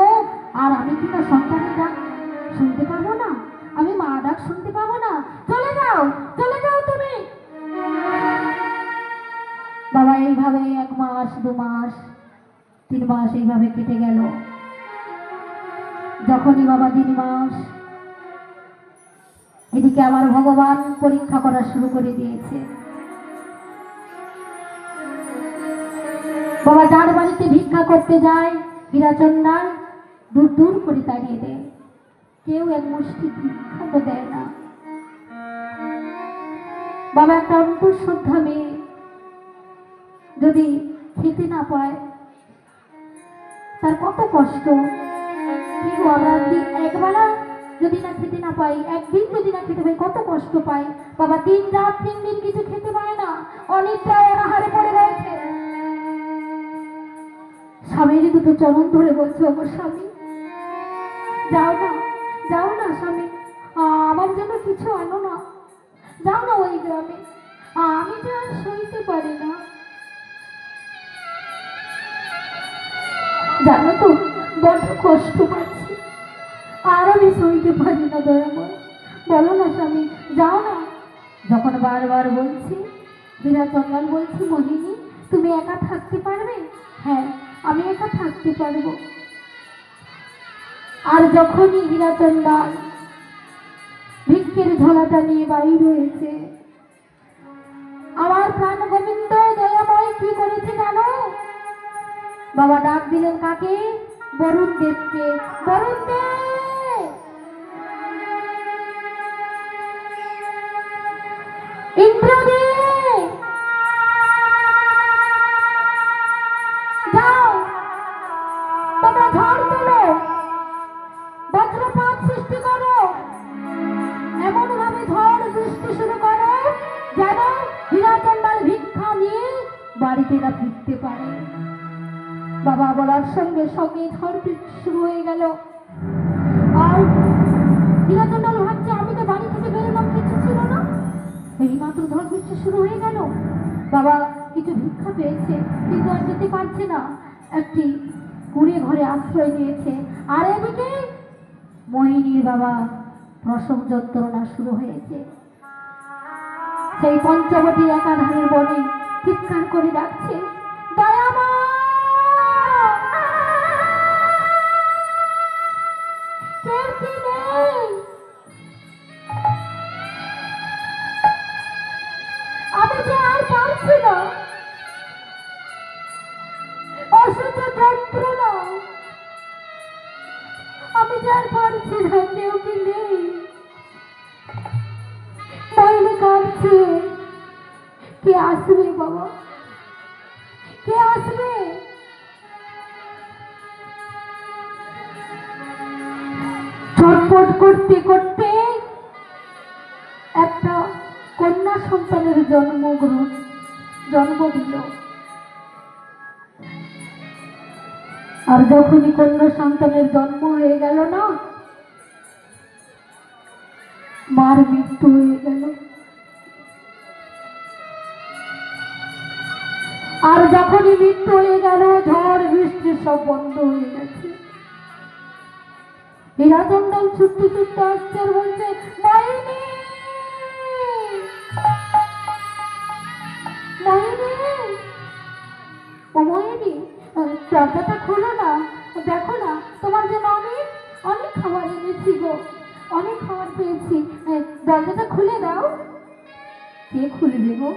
আর আমি কি না সন্তানের ডাক শুনতে পাবো না? আমি মা ডাক শুনতে পাবো না? চলে যাও, চলে যাও তুমি। বাবা এইভাবে 1 মাস 2 মাস 3 মাস এইভাবে কেটে গেল। যখনই বাবা 3 মাস, এদিকে আমার ভগবান পরীক্ষা করা শুরু করে দিয়েছে। বাবা যার বাড়িতে ভিক্ষা করতে যায়, হীরাচন্দাল দূর দূর করে তাড়িয়ে দেয়, কেউ এক মুষ্টি ভিক্ষা তো দেয় না। বাবা একটা অন্তঃসত্ত্বা মেয়ে যদি খেতে না পায় তার কত কষ্ট। কিন্তু আমরা একবেলা যদি না খেতে না পাই, একদিন যদি না খেতে পাই, কত কষ্ট পাই। বাবা 3 রাত 3 দিন কিছু খেতে পায় না, অনিদ্রায় অনাহারে পড়ে রয়েছে। স্বামীর দুটো চরণ ধরে বলছে, ওগো স্বামী, যাও না, যাও না স্বামী, আমার জন্য কিছু আনো না, যাও না ওই গ্রামে, আমি তো আর সইতে পারি না। জানো তো বড্ড কষ্ট পাচ্ছি, আর আমি সইতে পারি না, দয়াময় বলো না স্বামী, যাও না। যখন বারবার বলছি, হীরাচন্দাল বলছি, মোহিনী তুমি একা থাকতে পারবে? হ্যাঁ আমি একা থাকতে পারবো। আর যখনই হীরাচন্দাল ভিক্ষের ঝোলাটা নিয়ে বাইরে হয়েছে, আমার প্রাণ গোবিন্দ দয়াময় কি করেছে জানো? বাবা ডাক দিলেন কাকে? বরুণ দেবকে। বরুণ দেব, ইন্দ্রদেব, যাও তোমরা ঝড় তোলো, বজ্রপাত সৃষ্টি করো, এমন ভাবে ঝড় বৃষ্টি শুরু করো যেন হীরাচন্দাল ভিক্ষা নিয়ে বাড়িতে না ফিরতে পারে। বাবা বলার সঙ্গে সঙ্গে ঝড় বৃষ্টি শুরু হয়ে গেল। আর হীরাচন্দাল ভাবছে, আমি তো বাড়ি থেকে বেরোলাম, কিছু ছিল না, এই মাত্র ঝড় বৃষ্টি শুরু হয়ে গেল। বাবা কিছু ভিক্ষা পেয়েছে, কিন্তু আর যেতে পারছে না, একটি কুড়ে ঘরে আশ্রয় নিয়েছে। আর এদিকে মোহিনীর বাবা প্রসব যন্ত্রণা শুরু হয়েছে। সেই পঞ্চবটী একাধারের বনে চিৎকার করে ডাকছে, দয়াময়, কেউ কি নেই? আমি যে আর পারছি না, অসহ্য যন্ত্রণা, আমি যে আর পারছি না, কেউ কি নেই? মোহিনী কাঁদছে, কে আসবে বাবা, কে আসবে? ছটফট করতে করতে একটা কন্যা সন্তানের জন্ম দিল। যখনই কন্যা সন্তানের জন্ম হয়ে গেল না, মার মৃত্যু হয়ে গেল। আর যখনই মৃত্যু হয়ে গেল, ঝড় বৃষ্টি সব বন্ধ হয়ে গেছে। হীরাচন্দন ছুটতে ছুটতে আসছে আর বলছে, মহিনী, মহিনী, ও মহিনী, দরজাটা খোলো না, দেখো না তোমার জন্য অনেক অনেক খাবার এনেছি গো, অনেক খাবার পেয়েছি, দরজাটা খুলে দাও। কে খুলবে গো?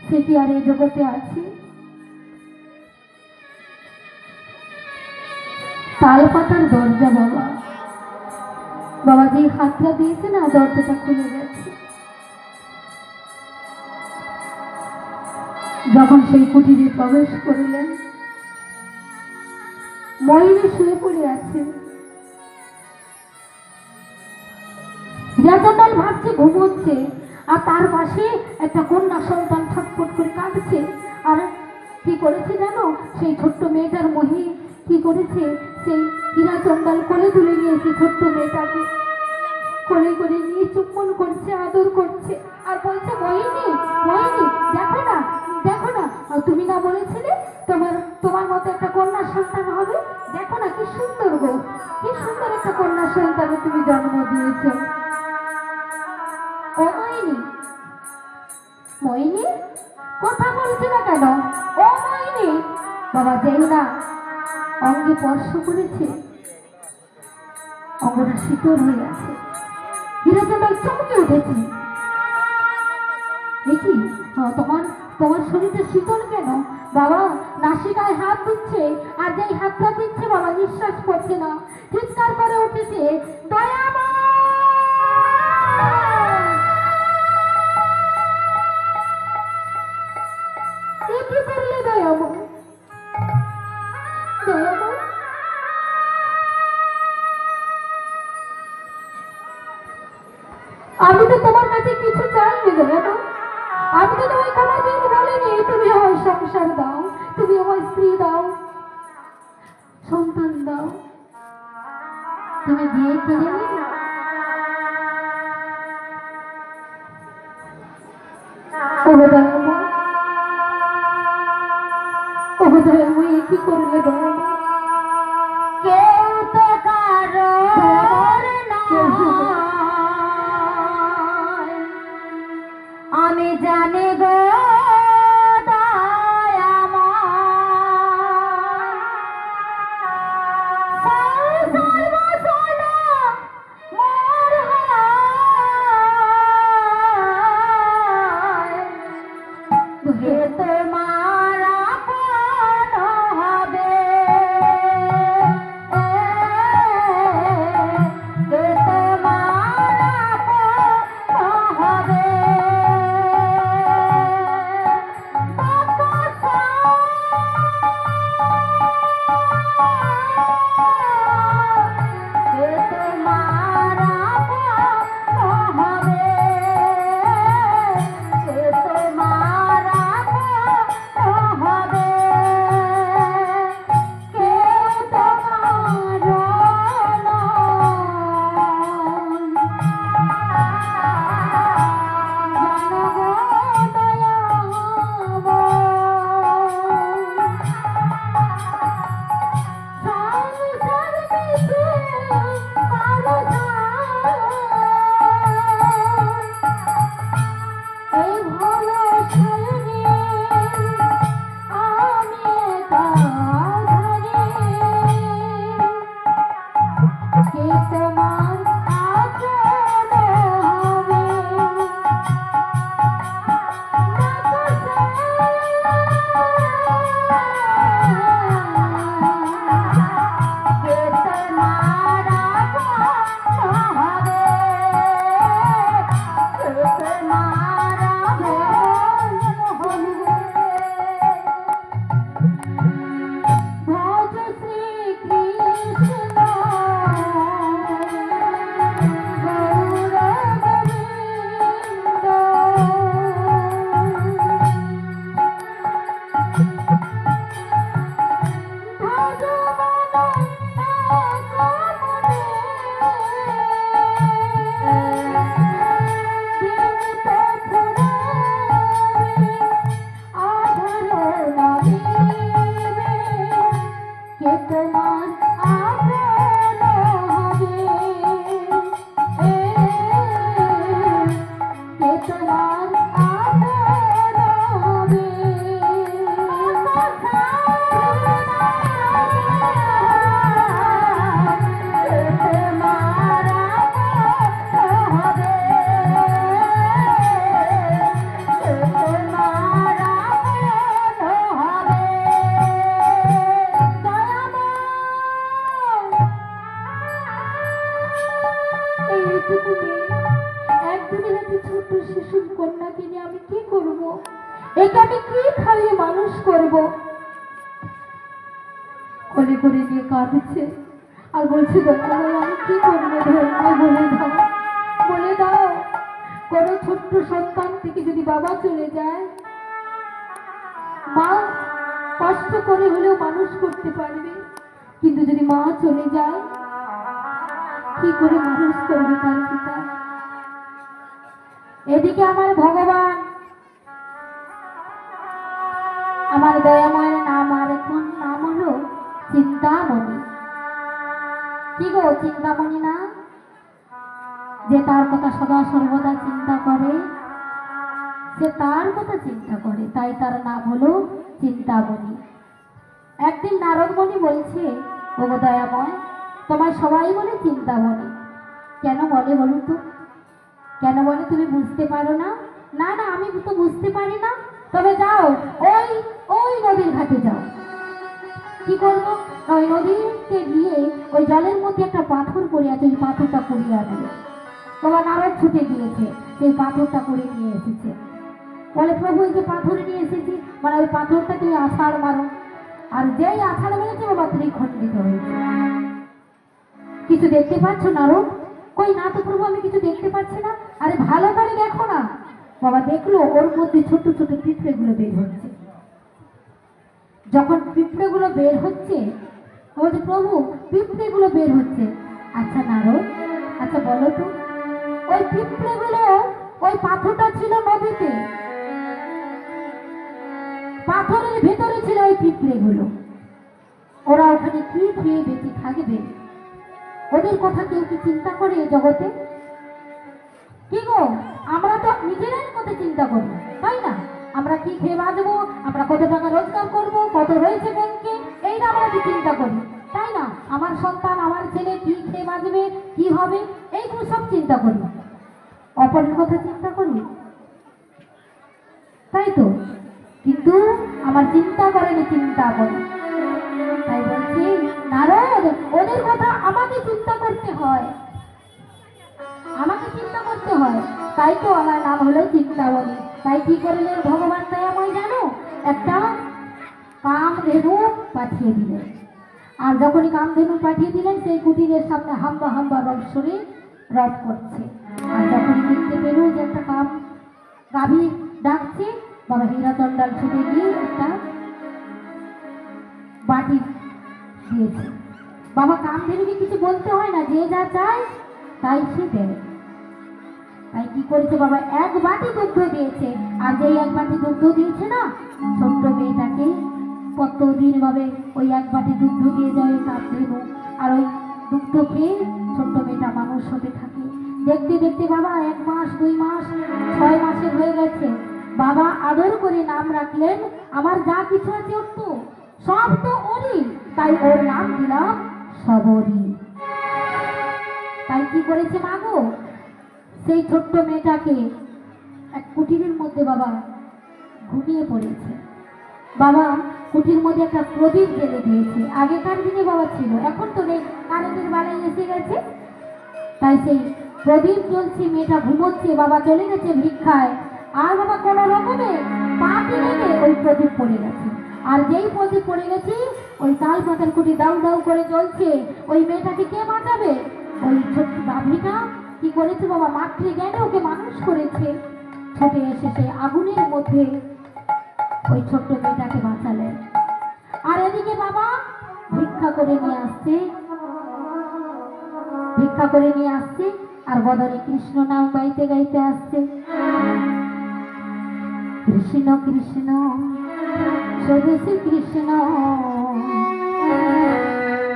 সে কি আর এই জগতে আছে? তাল পাতার দরজা বাবা, বাবা যে হাতটা দিয়েছে না, দরজাটা খুলে গেছে। যখন সেই কুটিরে প্রবেশ করলেন, ময়ূরী শুয়ে পড়ে আছে। হীরাচন্দন ভাবছে ঘুমোচ্ছে, আর তার পাশে একটা কন্যা সন্তান ছটফট করে কাঁদছে। আর কি করেছে জানো? সেই ছোট্ট মেয়েটার মহি কি করেছে, সেই হীরাচন্দন কোলে তুলে নিয়েছে ছোট্ট মেয়েটাকে, কোলে করে নিয়ে চুম্বন করছে, আদর করছে, আর বলছে, মহিনী, মহিনী, দেখো না, দেখো না, তুমি না বলেছিলে তোমার মতো একটা কন্যা সন্তান হবে? দেখো না কি সুন্দর গো, কি সুন্দর একটা কন্যা সন্তানের তুমি জন্ম দিয়েছ। ও মহিনী, মহিনী, কথা বলছি না কেন? ও মহিনী। বাবা যেই না অঙ্গে স্পর্শ করেছে, অঙ্গটা শীতল হয়ে আছে। হীরাচন্দন চমকে উঠেছে, দেখি তোমার শরীরটা শীতল কেন? বাবা নাসিকায় হাত দিচ্ছে, আর যেই হাতটা দিচ্ছে বাবা নিঃশ্বাস পড়ছে না, চিৎকার করে উঠেছে, দয়াময়, কি করলে দয়াময়, দয়াময়? আমি তো তোমার কাছে কিছু চাইনি দয়াময়, আমি তো তোমায় কোনোদিন বলিনি তুমি আমার সংসার দাও, তুমি আমার স্ত্রী দাও, সন্তান দাও, তুমি বিয়ে করে নিলে। দয়াময় কি করলে দয়াময়? কেউ তো কারোর নয়, আমি জানি গো এইটুকু মেয়ে, একদিনের একটি ছোট্ট শিশু কন্যাকে নিয়ে আমি কি করব? একে আমি কি খাইয়ে মানুষ করব? কোলে করে নিয়ে কাঁদছে আর বলছে, দয়াময় আমি কি করবো? ধর্ম বলে দাও, বলে দাও। কোনো ছোট্ট সন্তান থেকে যদি বাবা চলে যায়, মা কষ্ট করে হলেও মানুষ করতে পারবে, কিন্তু যদি মা চলে যায় কি করে মানুষ করবে তার পিতা? এদিকে আমার ভগবান, আমার দয়াময়ের নাম আর এখন নাম হলো চিন্তামণি। কি গো চিন্তামণি না? যে তার কথা সদা সর্বদা চিন্তা করে, সে তার কথা চিন্তা করে, তাই তার নাম হলো চিন্তামণি। একদিন নারদমণি বলছে, ওগো দয়াময়, তোমার সবাই বলে চিন্তামণি, কেন বলে বলো তো? কেন বলে তুমি বুঝতে পারো না? না না, আমি তো বুঝতে পারি না। তবে যাও, ওই ওই নদীর ঘাটে যাও। কি করবো? ওই নদীতে গিয়ে ওই জলের মধ্যে একটা পাথর পড়ে আছে, ওই পাথরটা কুড়িয়ে আনবে। তোমার নারদ ছুটে গিয়েছে, সেই পাথরটা করে নিয়ে এসেছে। বলে, প্রভু এই যে পাথর নিয়ে এসেছি, মানে ওই পাথরটা তুমি আষাঢ় মারো। আর যেই আষাঢ় মেরেছে বাবা তুমি খণ্ডিত হয়েছে। কিছু দেখতে পাচ্ছ নারদ? কই না তো প্রভু, আমি কিছু দেখতে পাচ্ছি না। আরে ভালো করে দেখো না। বাবা দেখলো ওর মধ্যে ছোট ছোট পিঁপড়েগুলো বের হচ্ছে। যখন পিঁপড়েগুলো বের হচ্ছে, বলছে, প্রভু পিঁপড়েগুলো বের হচ্ছে। আচ্ছা নারদ, আচ্ছা বলো তো, ওই পিঁপড়েগুলো, ওই পাথরটা ছিল নদীতে, পাথরের ভেতরে ছিল ওই পিঁপড়েগুলো। ওরা ওখানে কি খেয়ে বেঁচে থাকবে? ওদের কথা কেউ কি চিন্তা করে এ জগতে? কি গো, আমরা তো নিজেরাই কথা চিন্তা করি, তাই না? আমরা কি খেয়ে বাঁচবো, আমরা কত টাকা রোজগার করবো, কত রয়েছে ব্যাংকে, এইটা আমরা কি চিন্তা করি, তাই না? আমার সন্তান, আমার ছেলে কি খেয়ে বাঁচবে, কি হবে, এইগুলো সব চিন্তা করি। অপরের কথা চিন্তা করি, তাই তো? কিন্তু আমার চিন্তা করেনি, চিন্তা করি। তাই বলছি নারদ, ওদের কথা আমাকে চিন্তা করতে হয়, আমাকে চিন্তা করতে হয়। তাই তো আমার নাম হলো চিন্তামণি। তাই কি করলেন ভগবান দয়াময় জানো? একটা কামধেনু পাঠিয়ে দিলেন। আর যখনই কামধেনু পাঠিয়ে দিলেন, সেই কুটিরের সামনে হাম্বা হাম্বা রব সরে রব করছে। আর যখনই দেখতে পেল যে একটা গাভী ডাকছে, বাবা হীরাচন্দ্র ছুটে গিয়ে একটা বাটি দিয়েছে। বাবা কামধেনুকে কিছু বলতে হয় না, যে যা চায় তাই সে দেয়। তাই কি করেছে বাবা, এক বাটি দুগ্ধ দিয়েছে। আর যেই এক বাটি দুগ্ধ দিয়েছে না, ছোট্ট মেয়েটাকে কতদিন ভাবে ওই এক বাটি দুগ্ধ দিয়ে যায় কামধেনু। আর ওই দুগ্ধ খেয়ে ছোট্ট মেয়েটা মানুষ হতে থাকে। দেখতে দেখতে বাবা 1 মাস, 2 মাস, 6 মাসের হয়ে গেছে। বাবা আদর করে নাম রাখলেন, আমার যা কিছু আছে ওর তো সব তো ওরই, তাই ওর নাম দিলাম সবরী। তাই কি করেছে মা গো, সেই ছোট্ট মেয়েটাকে এক কুটিরের মধ্যে বাবা ঘুমিয়ে পড়েছে। বাবা কুটির মধ্যে একটা প্রদীপ জ্বেলে দিয়েছে। আগেকার দিনে বাবা ছিল, এখন তো নেই, কারেন্টের বালাই এসে গেছে। তাই সেই প্রদীপ জ্বলছে, মেয়েটা ঘুমোচ্ছে, বাবা চলে গেছে ভিক্ষায়। আর বাবা কোনো রকমে পা লেগে ওই প্রদীপ পড়ে গেছে। আর যেই প্রদীপ পড়ে গেছে, ওই তাল পাতার কুটি দাউ দাউ করে জ্বলছে। ওই মেয়েটাকে কে বাঁচাবে? ওই ছোট্ট গাভীটা কি করেছে বাবা, মাতৃ জ্ঞানে ওকে মানুষ করেছে। ছুটে এসে সেই আগুনের মধ্যে ওই ছোট্ট মেয়েটাকে বাঁচালেন। আর এদিকে বাবা ভিক্ষা করে নিয়ে আসছে, ভিক্ষা করে নিয়ে আসছে, আর বদরে কৃষ্ণ নাম গাইতে গাইতে আসছে। কৃষ্ণ কৃষ্ণ শুধু শ্রী কৃষ্ণ,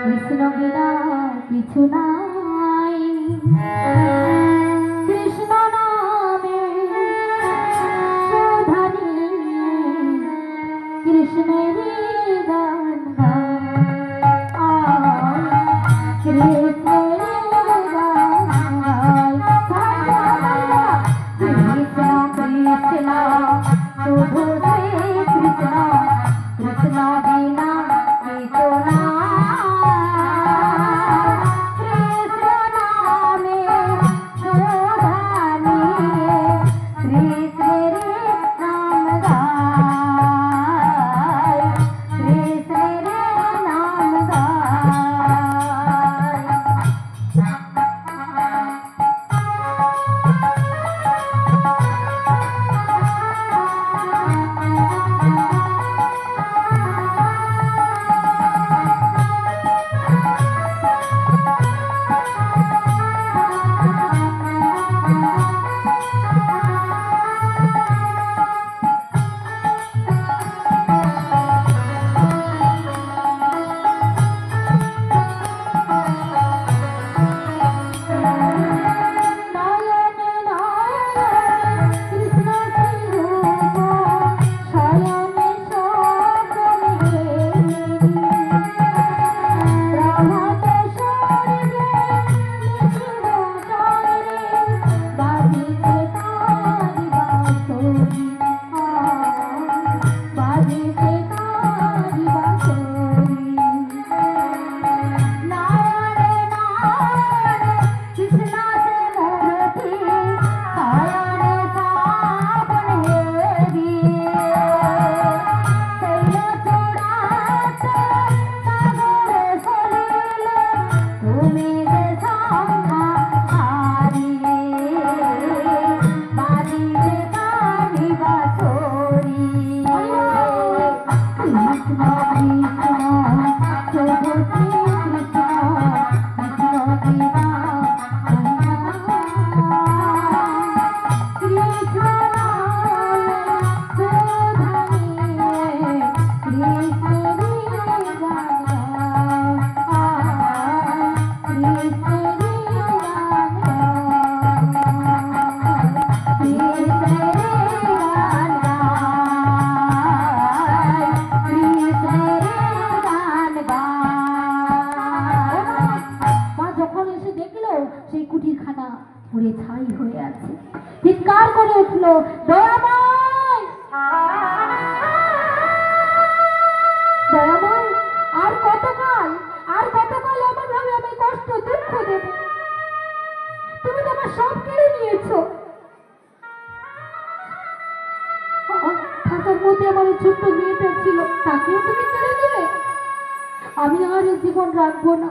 কৃষ্ণ বিনা কিছু নাই। কৃষ্ণ নামে শোধানি, কৃষ্ণের গান গায়, কৃষ্ণের গান গায়। কৃষ্ণ কৃষ্ণ শুধু শ্রী কৃষ্ণ, কৃষ্ণ বিনা কিছু নাই। পৃথিবীখানা পুড়ে ছাই হয়ে আছে। চিৎকার করে উঠল, দয়াময়, দয়াময়, আর কতকাল এমন ভাবে আমি কষ্ট দুঃখ দেব? তুমি তো আমার সব কেড়ে নিয়েছো। থাকার মধ্যে আমার এই ছোট্ট মেয়েটা ছিল, তাকেও তুমি কেড়ে নিলে। আমি আর এই জীবন রাখবো না,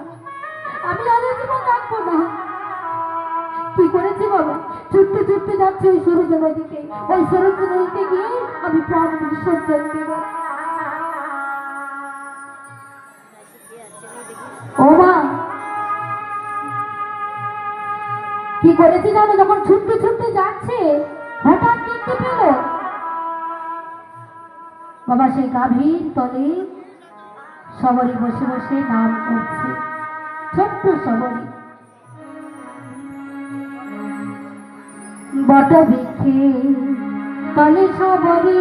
কি করেছি বাবা? ছুটতে ছুটতে যাচ্ছে ওই সরুজ নদীতে, ওই সরুজ নদীতে গিয়ে আমি প্রাণ বিসর্জন দেব। ও মা, কি করেছি জানো? যখন ছুটতে ছুটতে যাচ্ছে হঠাৎ দেখতে পেল বাবা সেই গাভীর তলে সবরি বসে বসে নাম করছে, ছোট্ট সবরি। বট বৃক্ষে তলে সবরি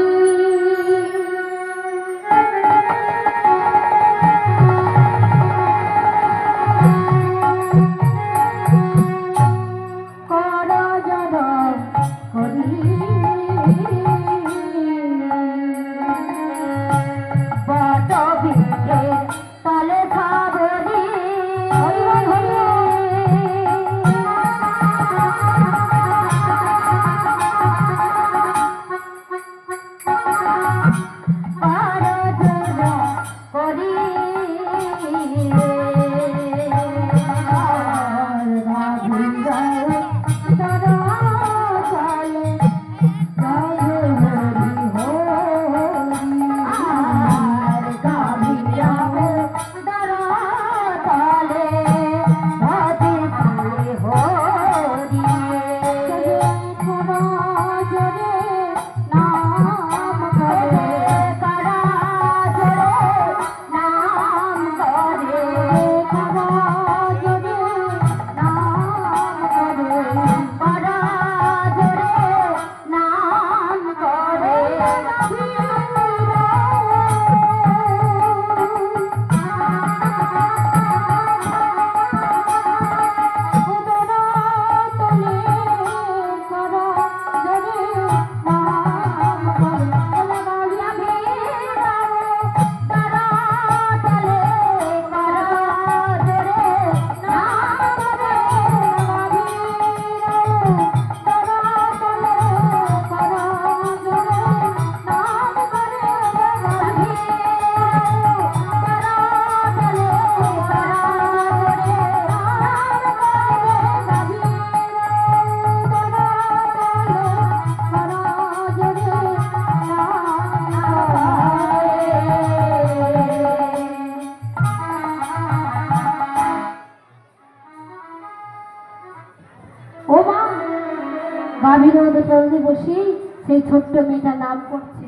জলদি বসে সেই ছোট্ট মেয়েটা নাম করছে।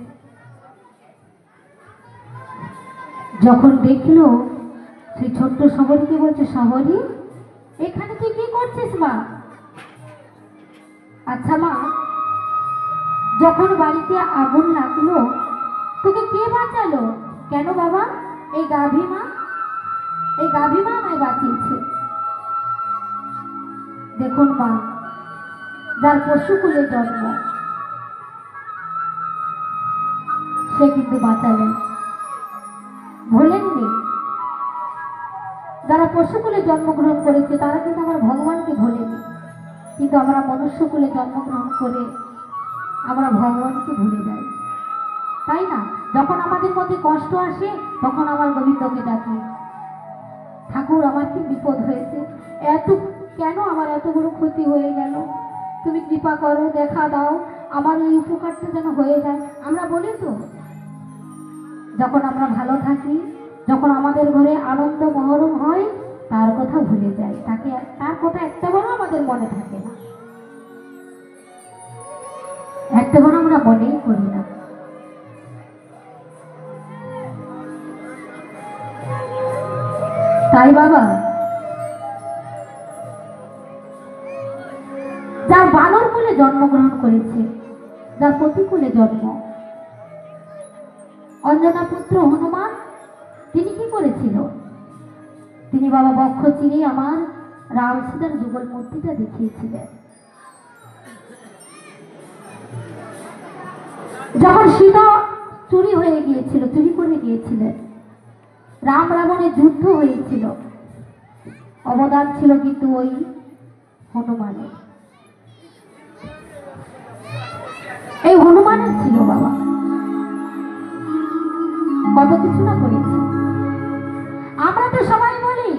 যখন দেখলো সেই ছোট্ট সবরীকে বলছে, সবরী এখানে তুই কি করছিস মা? আচ্ছা মা, যখন বাড়িতে আগুন লাগলো তোকে কে বাঁচালো? কেন বাবা? এই গাভী মা আমায় বাঁচিয়েছে। দেখুন মা, যার পশুকুলে জন্ম সে কিন্তু বাঁচালেন, ভোলেননি। যারা পশুকুলে জন্মগ্রহণ করেছে তারা কিন্তু আমার ভগবানকে ভোলেনি, কিন্তু আমরা মনুষ্যকুলে জন্মগ্রহণ করে আমরা ভগবানকে ভুলে যাই, তাই না? যখন আমাদের মধ্যে কষ্ট আসে তখন আমার গোবিন্দকে ডাকি, ঠাকুর আমার কি বিপদ হয়েছে, কেন আমার এত বড় ক্ষতি হয়ে গেল, তুমি কৃপা করো, দেখা দাও, আমার এই উপকারটা যেন হয়ে যায়। আমরা বলি তো, যখন আমরা ভালো থাকি, যখন আমাদের ঘরে আনন্দ মহরম হয়, তার কথা ভুলে যাই, তার কথা একটাবারও আমাদের মনে থাকে না, একটাবারও আমরা মনেই করি না। তাই বাবা, যার বানর কুলে জন্মগ্রহণ করেছে, যার প্রতিকূলে জন্ম, অঞ্জনা পুত্র হনুমান তিনি কি করেছিল? তিনি বাবা বক্ষ চিরে আমার রাম সীতার যুগল মূর্তিটা দেখিয়েছিলেন। যখন সীতা চুরি হয়ে গিয়েছিল, চুরি করে গিয়েছিলেন, রাম রাবণের যুদ্ধ হয়েছিল, অবদান ছিল কিন্তু ওই হনুমানের। এই হনুমানের ছিল বাবা, কত কিছু না করেছে। আমরা তো সবাই বলি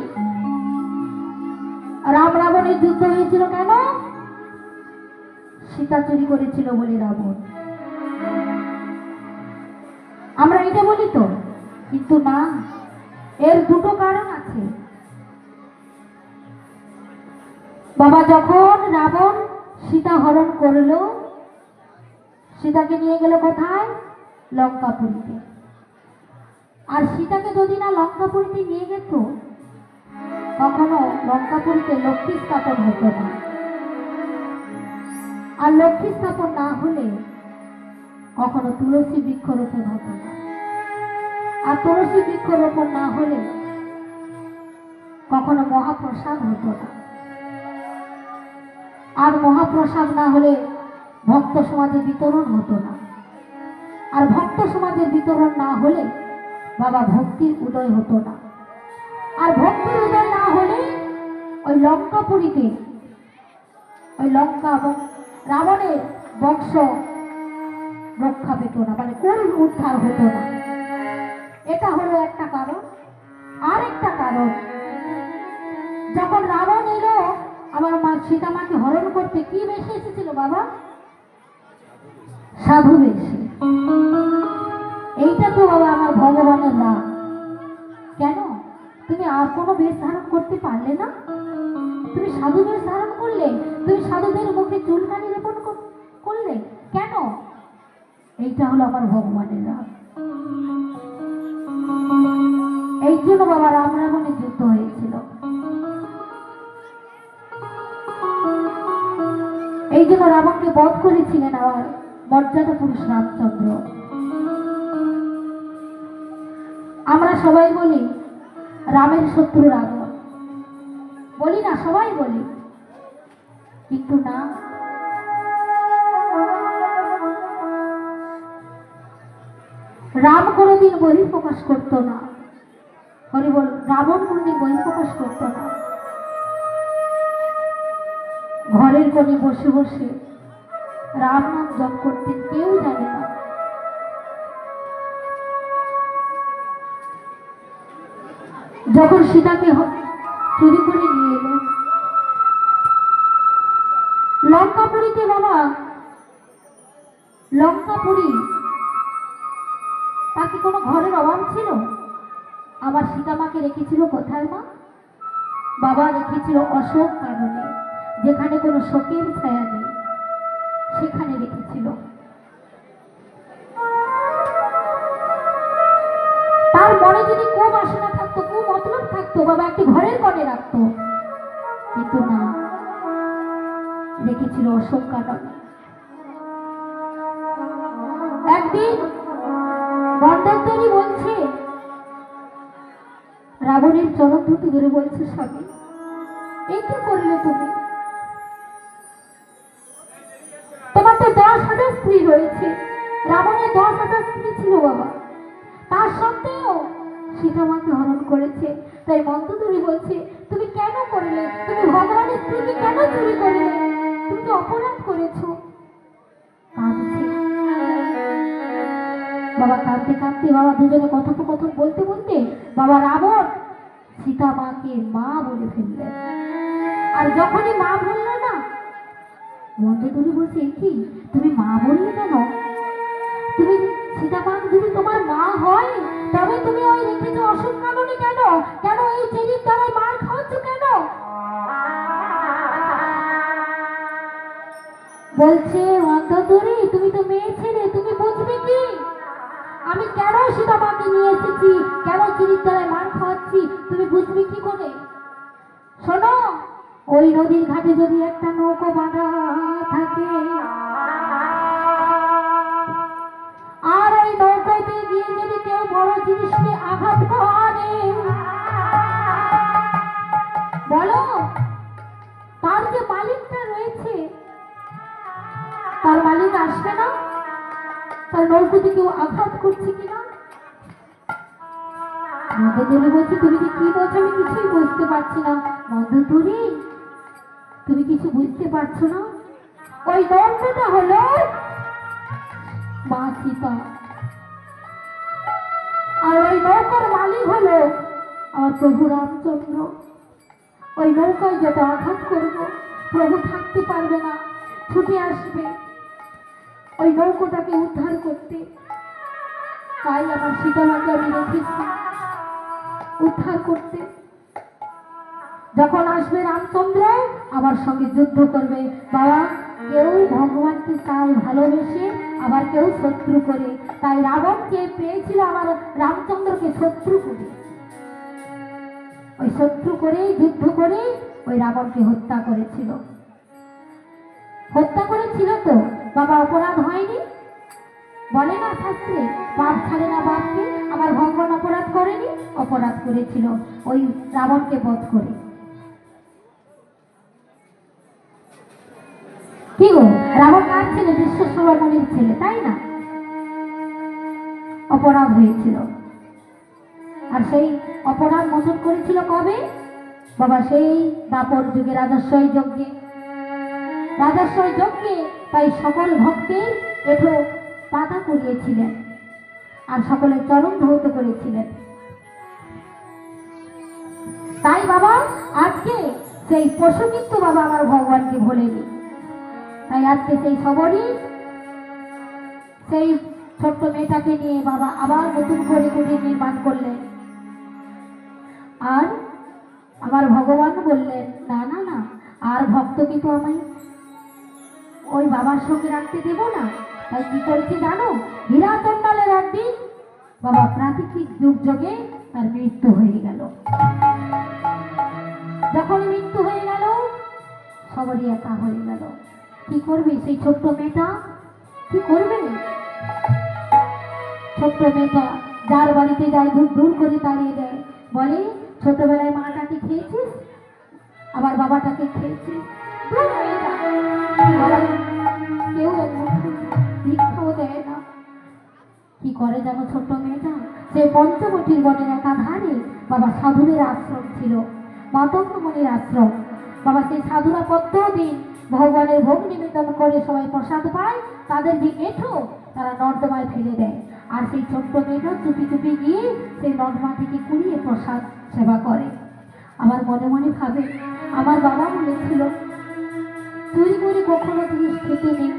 রাম রাবণের যুদ্ধ হয়েছিল কেন? সীতা চুরি করেছিল বলে রাবণ। আমরা এটা বলি তো, কিন্তু না, এর দুটো কারণ আছে বাবা। যখন রাবণ সীতা হরণ করলো, সীতাকে নিয়ে গেল কোথায়? লঙ্কাপুরীতে। আর সীতাকে যদি না লঙ্কাপুরীতে নিয়ে যেত, কখনো লঙ্কাপুরীতে লক্ষ্মী স্থাপন হতো না। আর লক্ষ্মী স্থাপন না হলে কখনো তুলসী বৃক্ষরোপণ হতো না। আর তুলসী বৃক্ষরোপণ না হলে কখনো মহাপ্রসাদ হতো না। আর মহাপ্রসাদ না হলে ভক্ত সমাজে বিতরণ হতো না। আর ভক্ত সমাজের বিতরণ না হলে বাবা ভক্তির উদয় হতো না। আর ভক্তির উদয় না হলে ওই লঙ্কাপুরীতে, ওই লঙ্কা এবং রাবণের বংশ রক্ষা পেত না, মানে কুল উদ্ধার হতো না। এটা হলো একটা কারণ। আর একটা কারণ, যখন রাবণ এলো আমার মা সীতামাকে হরণ করতে, কি বেশে এসেছিল বাবা? সাধু বেশে। এইটা তো বাবা আমার ভগবানের রাগ। কেন তুমি আর কোনো বেশ ধারণ করতে পারলে না? তুমি সাধু বেশ ধারণ করলে, তুমি সাধুদের মুখে চুলকানি লেপন করলে কেন? এইটা হলো আমার ভগবানের রাগ। এই জন্য বাবা রাম রাবণের যুদ্ধ হয়েছিল। এই জন্য রাবণকে বধ করেছিলেন আমার মর্যাদা পুরুষ রামচন্দ্র। আমরা সবাই বলি রামের শত্রু রাবণ, বলি না? সবাই বলি, কিন্তু না। রাম কোনোদিন বহিঃপ্রকাশ করতো না। হরি বল। রাবণ কোনোদিন বহিঃপ্রকাশ করতো না। ঘরের কোণে বসে বসে রাম নাম জপ করতেন, কেউ জানে না। যখন সীতাকে চুরি করে নিয়ে এলো লঙ্কাপুরীতে বাবা, লঙ্কাপুরী তাকে কোনো ঘরের অভাব ছিল? আমার সীতামাকে রেখেছিল কোথায় মা? বাবা রেখেছিল অশোক কাননে, যেখানে কোনো শোকের ছায়া নেই, সেখানে রেখেছিল। তার মনে যদি খুব বাসনা থাকতো, খুব মতলব থাকতো, বাবা একটি ঘরের কোণে রাখতো, কিন্তু না, রেখেছিল অশোক কাননে। একদিন বন্দান্তরী বলছে, রাবণের চরণ ধুতি ধরে বলছে, স্বামী এই কি করলে তুমি? তোমার তো 10,000 স্ত্রী রয়েছে। রাবণের 10,000 স্ত্রী ছিল বাবা, তার সত্ত্বেও সীতামাকে হরণ করেছে। তাই মন্ত্রী বলছে, তুমি কেন করলে? তুমি ভগবানের স্ত্রীকে কেন চুরি করলে? তুমি তো অপরাধ করেছো। কাঁদছে বাবা, কাঁদতে কাঁদতে বাবা দুজনে কথোপকথন বলতে বলতে বাবা রাবণ সীতামাকে মা বলে ফেললেন। আর যখনই মা বললো না, মন্ত্রী বলছে, কি তুমি মা বললে কেন? তুমি সীতামা যদি তোমার মা হয়, তবে তুমি ওই রেখেছো অশোক কাননে কেন? কেন এই চেরির দ্বারাই মার খাওয়াচ্ছ কেন? বলছে, মন্ত্রী তুমি তো মেয়ে ছেলে, তুমি বুঝবে কি? আমি কেন সীতামাকে নিয়ে এসেছি, কেন চিরির দ্বারাই মার খাওয়াচ্ছি, তুমি বুঝবে কি করে? শোনো, ওই নদীর ঘাটে যদি একটা নৌকো বাঁধা থাকে, আর ওই নৌকোতে গিয়ে যদি কেউ বড় জিনিসকে আঘাত করে, বলো আসবে না? তার নৌকোতে কেউ আঘাত করছে কিনা? মন্দতরি বলছে, তুমি কি বলছো? আমি কিছুই বুঝতে পারছি না। মন্দতরি, তুমি কিছু বুঝতে পারছো না? ওই নৌকোটা হলো মা সীতা, আর ওই নৌকার মালিক হলো আমার প্রভু রামচন্দ্র। ওই নৌকায় যত আঘাত করব, প্রভু থাকতে পারবে না, ছুটে আসবে ওই নৌকোটাকে উদ্ধার করতে। তাই আমার সীতামাকে আমি রেখেছি উদ্ধার করতে। যখন আসবে রামচন্দ্র আমার সঙ্গে যুদ্ধ করবে। বাবা, কেউ ভগবানকে চায় ভালোবেসে, আবার কেউ শত্রু করে। তাই রাবণকে পেয়েছিল আমার রামচন্দ্রকে শত্রু করে। ওই শত্রু করে যুদ্ধ করে ওই রাবণকে হত্যা করেছিল। হত্যা করেছিল তো বাবা, অপরাধ হয়নি? বলে না শাস্ত্রে, পাপ ছাড়ে না বাপকে। আমার ভগবান অপরাধ করেনি? অপরাধ করেছিল ওই রাবণকে বধ করে। কি গো, রাবণ কার ছেলে? বিশ্বশ্রবণের ছেলে, তাই না? অপরাধ হয়েছিল, আর সেই অপরাধ মোচন করেছিল কবে বাবা? সেই দাপর যুগে, রাজস্বই যজ্ঞে। রাজস্বই যজ্ঞে তাই সকল ভক্তের এঠো পাতা করিয়েছিলেন আর সকলের চরণ ধৌত করেছিলেন। তাই বাবা আজকে সেই পশু কিন্তু বাবা আমার ভগবানকে ভোলেনি। তাই আজকে সেই সবরই সেই ছোট্ট মেয়েটাকে নিয়ে বাবা আবার নতুন করে কুটির নির্মাণ করলেন। আর আমার ভগবান বললেন, না না না, আর ভক্তকে তো আমি ওই বাবার সঙ্গে রাখতে দেব না। তাই কি করেছি জানো? হীরা চণ্ডালের একদিন বাবা প্রাকৃতিক দুর্যোগে তার মৃত্যু হয়ে গেল। যখন মৃত্যু হয়ে গেল সবারই একা হয়ে গেল। কি করবে সেই ছোট্ট মেয়েটা? কি করবে? ছোট্ট মেয়েটা যার বাড়িতে যায় দূর দূর করে তাড়িয়ে দেয়, বলে ছোটবেলায় মাটাকে খেয়েছিস, আবার বাবাটাকে খেয়েছিস, দূর হয়ে যা। কেউ দীক্ষাও দেয় না। কি করে জানো ছোট্ট মেয়েটা? সেই পঞ্চবটির বনের একাধারে বাবা সাধুদের আশ্রম ছিল, মাতঙ্গমণির আশ্রম। বাবা সেই সাধুরা প্রত্যেকদিন ভগবানের ভোগ নিবেদন করে সবাই প্রসাদ পায়, তাদের যে এঁঠো তারা নর্দমায় ফেলে দেয়। আর সেই ছোট্ট মেয়েটা চুপি চুপি গিয়ে সেই নর্দমা থেকে কুড়িয়ে প্রসাদ সেবা করে। আমার মনে মনে ভাবে, আমার বাবা বলেছিল চুরি করে কখনো জিনিস খেতে নেই।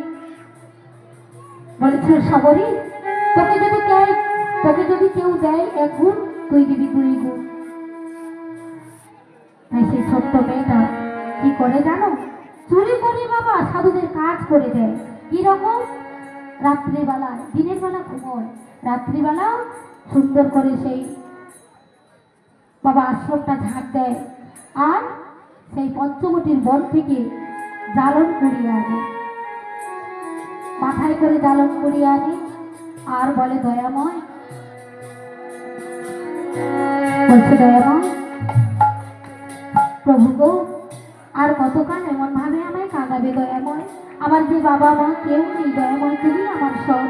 বলেছিল সবরই, তোকে যদি কেউ দেয় 1 গুণ, তুই দিবি 2 গুণ। তাই সেই ছোট্ট মেয়েটা কি করে জানো? চুরি করে বাবা সাধুদের কাজ করে দেয়। কি রকম? রাত্রিবেলা, দিনের বেলা ঘুমোয়, রাত্রিবেলা সুন্দর করে সেই বাবা আশ্রমটা ঝাঁট দেয়, আর সেই পঞ্চবটির বন থেকে জ্বালন কুড়িয়ে আনে, মাথায় করে জ্বালন কুড়িয়ে আনে, আর বলে দয়াময়, বলছে দয়াময় প্রভু গো, আর কতকাল এমন ভাবে আমায় কাঁদাবে দয়াময়? আমার যে বাবা মা কেউ নেই দয়াময়, তুমি আমার সব,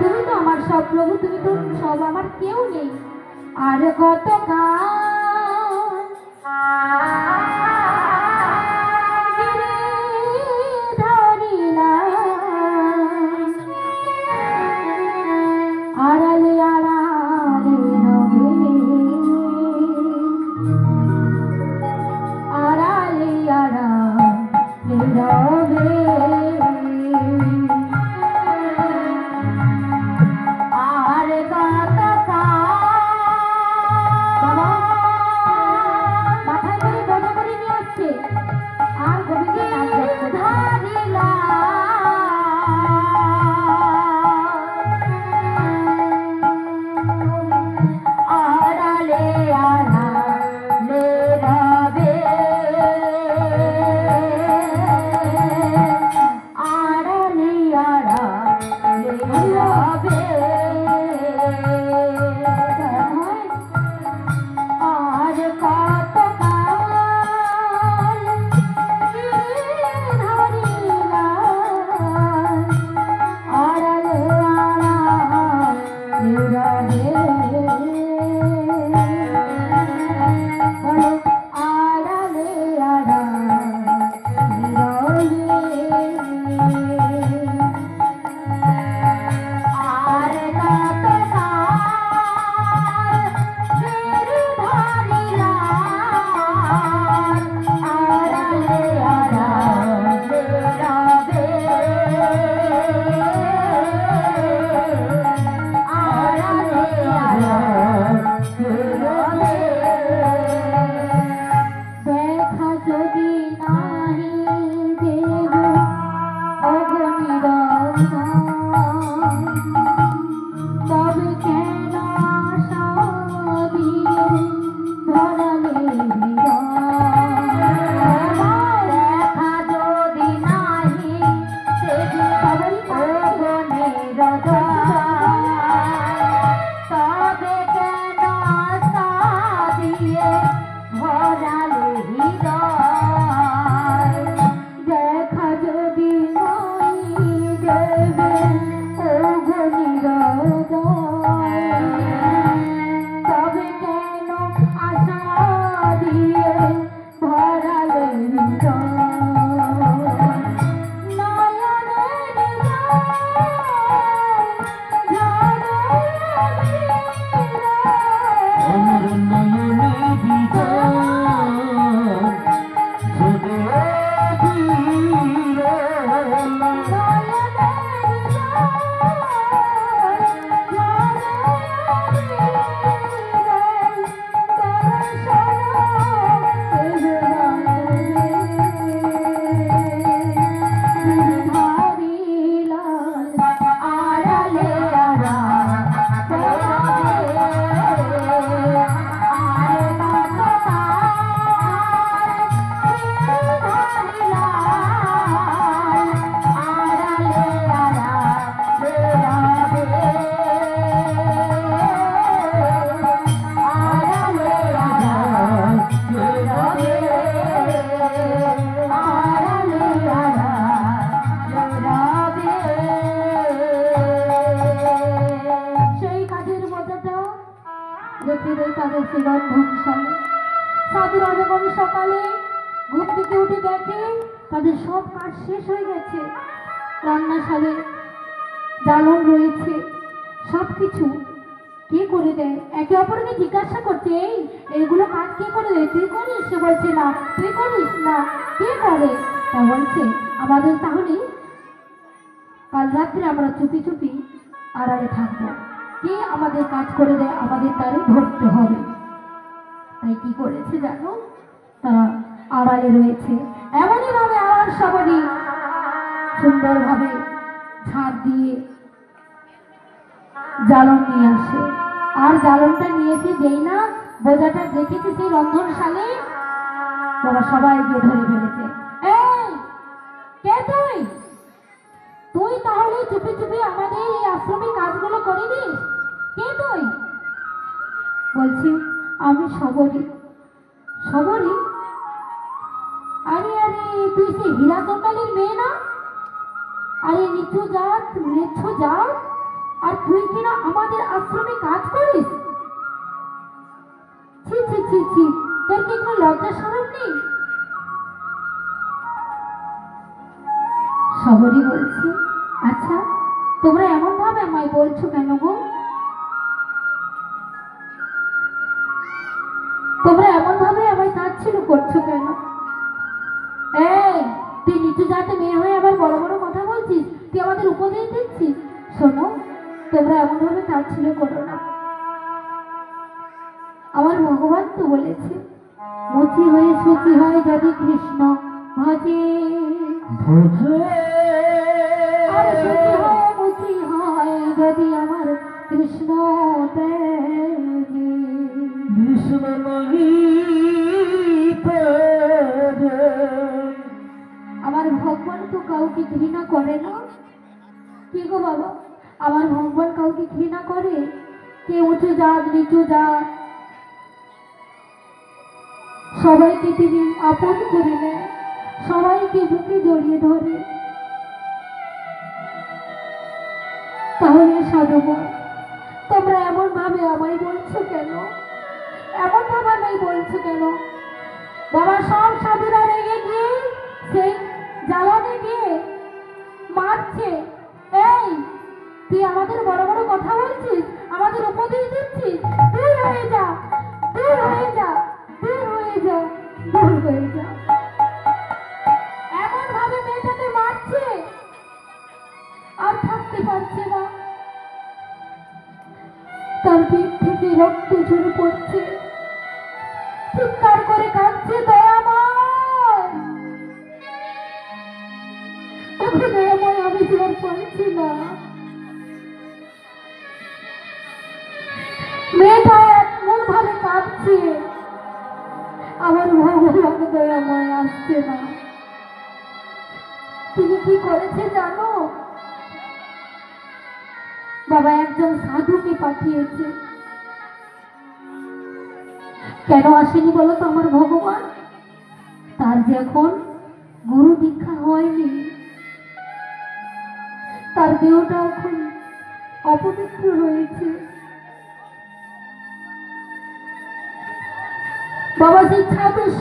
তুমি তো আমার সব প্রভু, তুমি তো সব, আমার কেউ নেই। আর কতকাল আড়ালে আড়ালে রবে, আড়ালে আড়ালে রবে, আর মাথায় করে বড় করে নিয়ে আসছে, আর গোবিন্দের নাম জপ ধারিলা আড়ালে আড়ালে রবে। দিন সকালে ঘুম থেকে উঠে দেখে তাদের সব কাজ শেষ হয়ে গেছে, রান্নাশালে জ্বালন রয়েছে, সব কিছু কে করে দেয়। একে অপরকে জিজ্ঞাসা করছে, এইগুলো কাজ কে করে দেয়? তুই করিস? সে বলছে না। তুই করিস? না। কে করে? তা বলছে আমাদের তাহলে কাল রাত্রে আমরা চুপি চুপি আড়ালে থাকবো, কে আমাদের কাজ করে দেয় আমাদের তারে ধরতে হবে। তাই কি করেছে জানো, তারা আড়ালে রয়েছে। এমনই ভাবে আমার সবারই সুন্দরভাবে ঝাড় দিয়ে জ্বালন নিয়ে আসে। আর জ্বালনটা নিয়েছে যেই না বোঝাটা দেখেছে সেই রন্ধনশালে, বাবা সবাই গিয়ে ধরে ফেলেছে। এই কে তুই? তুই তাহলে চুপি চুপি আমাদের এই আশ্রমে কাজগুলো করে দিস? কে তুই? বলছি আমি সবরী। সবরী? আরে আরে তুই সেই হীরা চন্ডালের মেয়ে না? আরে নিচু জাত মৃচ্ছ জাত, আর তুই কিনা আমাদের আশ্রমে কাজ করিস? ছি ছি ছি ছি, তোর কি কোনো লজ্জা শরম নেই? সবরই বলছি, আচ্ছা তোমরা এমন ভাবে আমায় বলছো কেন গো? তোমরা এমন ভাবে আমায় তাচ্ছিল্য করছো কেন? এই তুই নিচু জাতে মেয়ে হয়ে আবার বড় বড় কথা বলছিস, তুই আমাদের উপদেশ দিচ্ছিস? শোনো, তোমরা এমন ভাবে তাচ্ছিল্য করো না। আমার ভগবান তো বলেছে, মুচি হয়ে সুচি হয় যদি কৃষ্ণ ভজে, ভজে আর সুচি হয় মুচি হয় যদি আমার কৃষ্ণ তেজে। কৃষ্ণ নহি তেজে। আমার ভগবান তো কাউকে ঘৃণা করে না। কি গো বাবা, আমার ভগবান কাউকে ঘৃণা করে? কে উঁচু জাত নিচু জাত সবাইকে তিনি আপন করে নেয়, সবাইকে বুকে জড়িয়ে ধরে। তাহলে সাধুগণ, তোমরা এমন ভাবে আমায় বলছো কেন? এমন ভাবে আমায় বলছো কেন? বাবা সব সাধুরা রেগে গিয়ে সেই জ্বালানে গিয়ে মারছে। এই তুই আমাদের বড় বড় কথা বলছিস, আমাদের উপদেশ দিচ্ছিস? দূর হয়ে যা, দূর হয়ে যা, দূর হয়ে যা, দূর হয়ে যা। এমন ভাবে মেয়েটাকে মারছে, আর থাকতে পারছে না। তার পেট থেকে রক্ত ঝরে পড়ছে, চিৎকার করে কাঁদছে, দয়াময় ওকে দয়াময়, আমি যে আর পারছি না। মেয়েটা এমন ভাবে কাঁদছে, আমার ভগবান দয়াময় আসছে না। তিনি কি করেছে জানো বাবা? একজন সাধুকে পাঠিয়েছে। কেন আসেনি বলো তো আমার ভগবান? তার যে এখন গুরু দীক্ষা হয়নি, তার দেহটা এখন অপবিত্র রয়েছে। বাবা সেই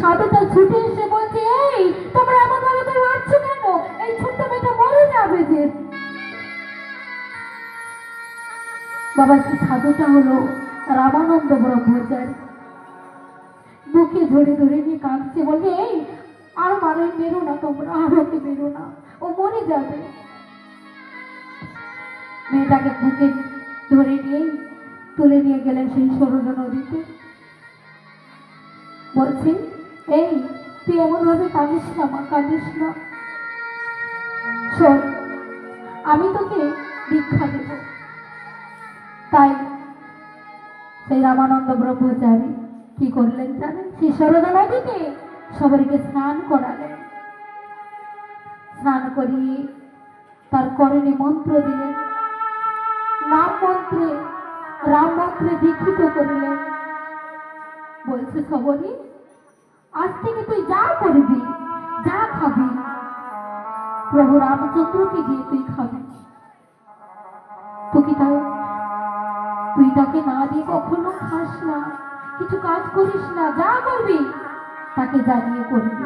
সাধুটা ছুটে এসে বলছে, এই তোমরা এমন ভাবে করে মারছো কেন? এই ছোট্ট মেয়েটা মরে যাবে যে। বাবা সেই সাধুটা হলো রামানন্দ ব্রহ্মচারী। বুকে ধরে ধরে নিয়ে কাঁদছে, বলছে এই আর মারে মেরো না, তোমরা আর ওকে মেরো না, ও মরে যাবে। মেয়েটাকে বুকে ধরে নিয়ে তুলে নিয়ে গেলেন সেই সরজ নদীতে। বলছে এই তুই এমন ভাবে কাঁদিস না মা, কাঁদিস না। শোন, আমি তোকে দীক্ষা দেব। তাই সেই রামানন্দ ব্রহ্মচারী কি করলেন জানেন? সেই সরদা নদীতে সবাইকে স্নান করালেন। স্নান করিয়ে তার করণে মন্ত্র দিলেন, নাম মন্ত্রে রাম মন্ত্রে দীক্ষিত করলেন। বলছে সবরী, আজ থেকে তুই যা করবি, যা খাবি, প্রভু রামচন্দ্রকে দিয়ে তুই খাবি। তুই তাকে না দিয়ে কখনো খাস না, কিছু কাজ করিস না, যা করবি তাকে জানিয়ে করবে।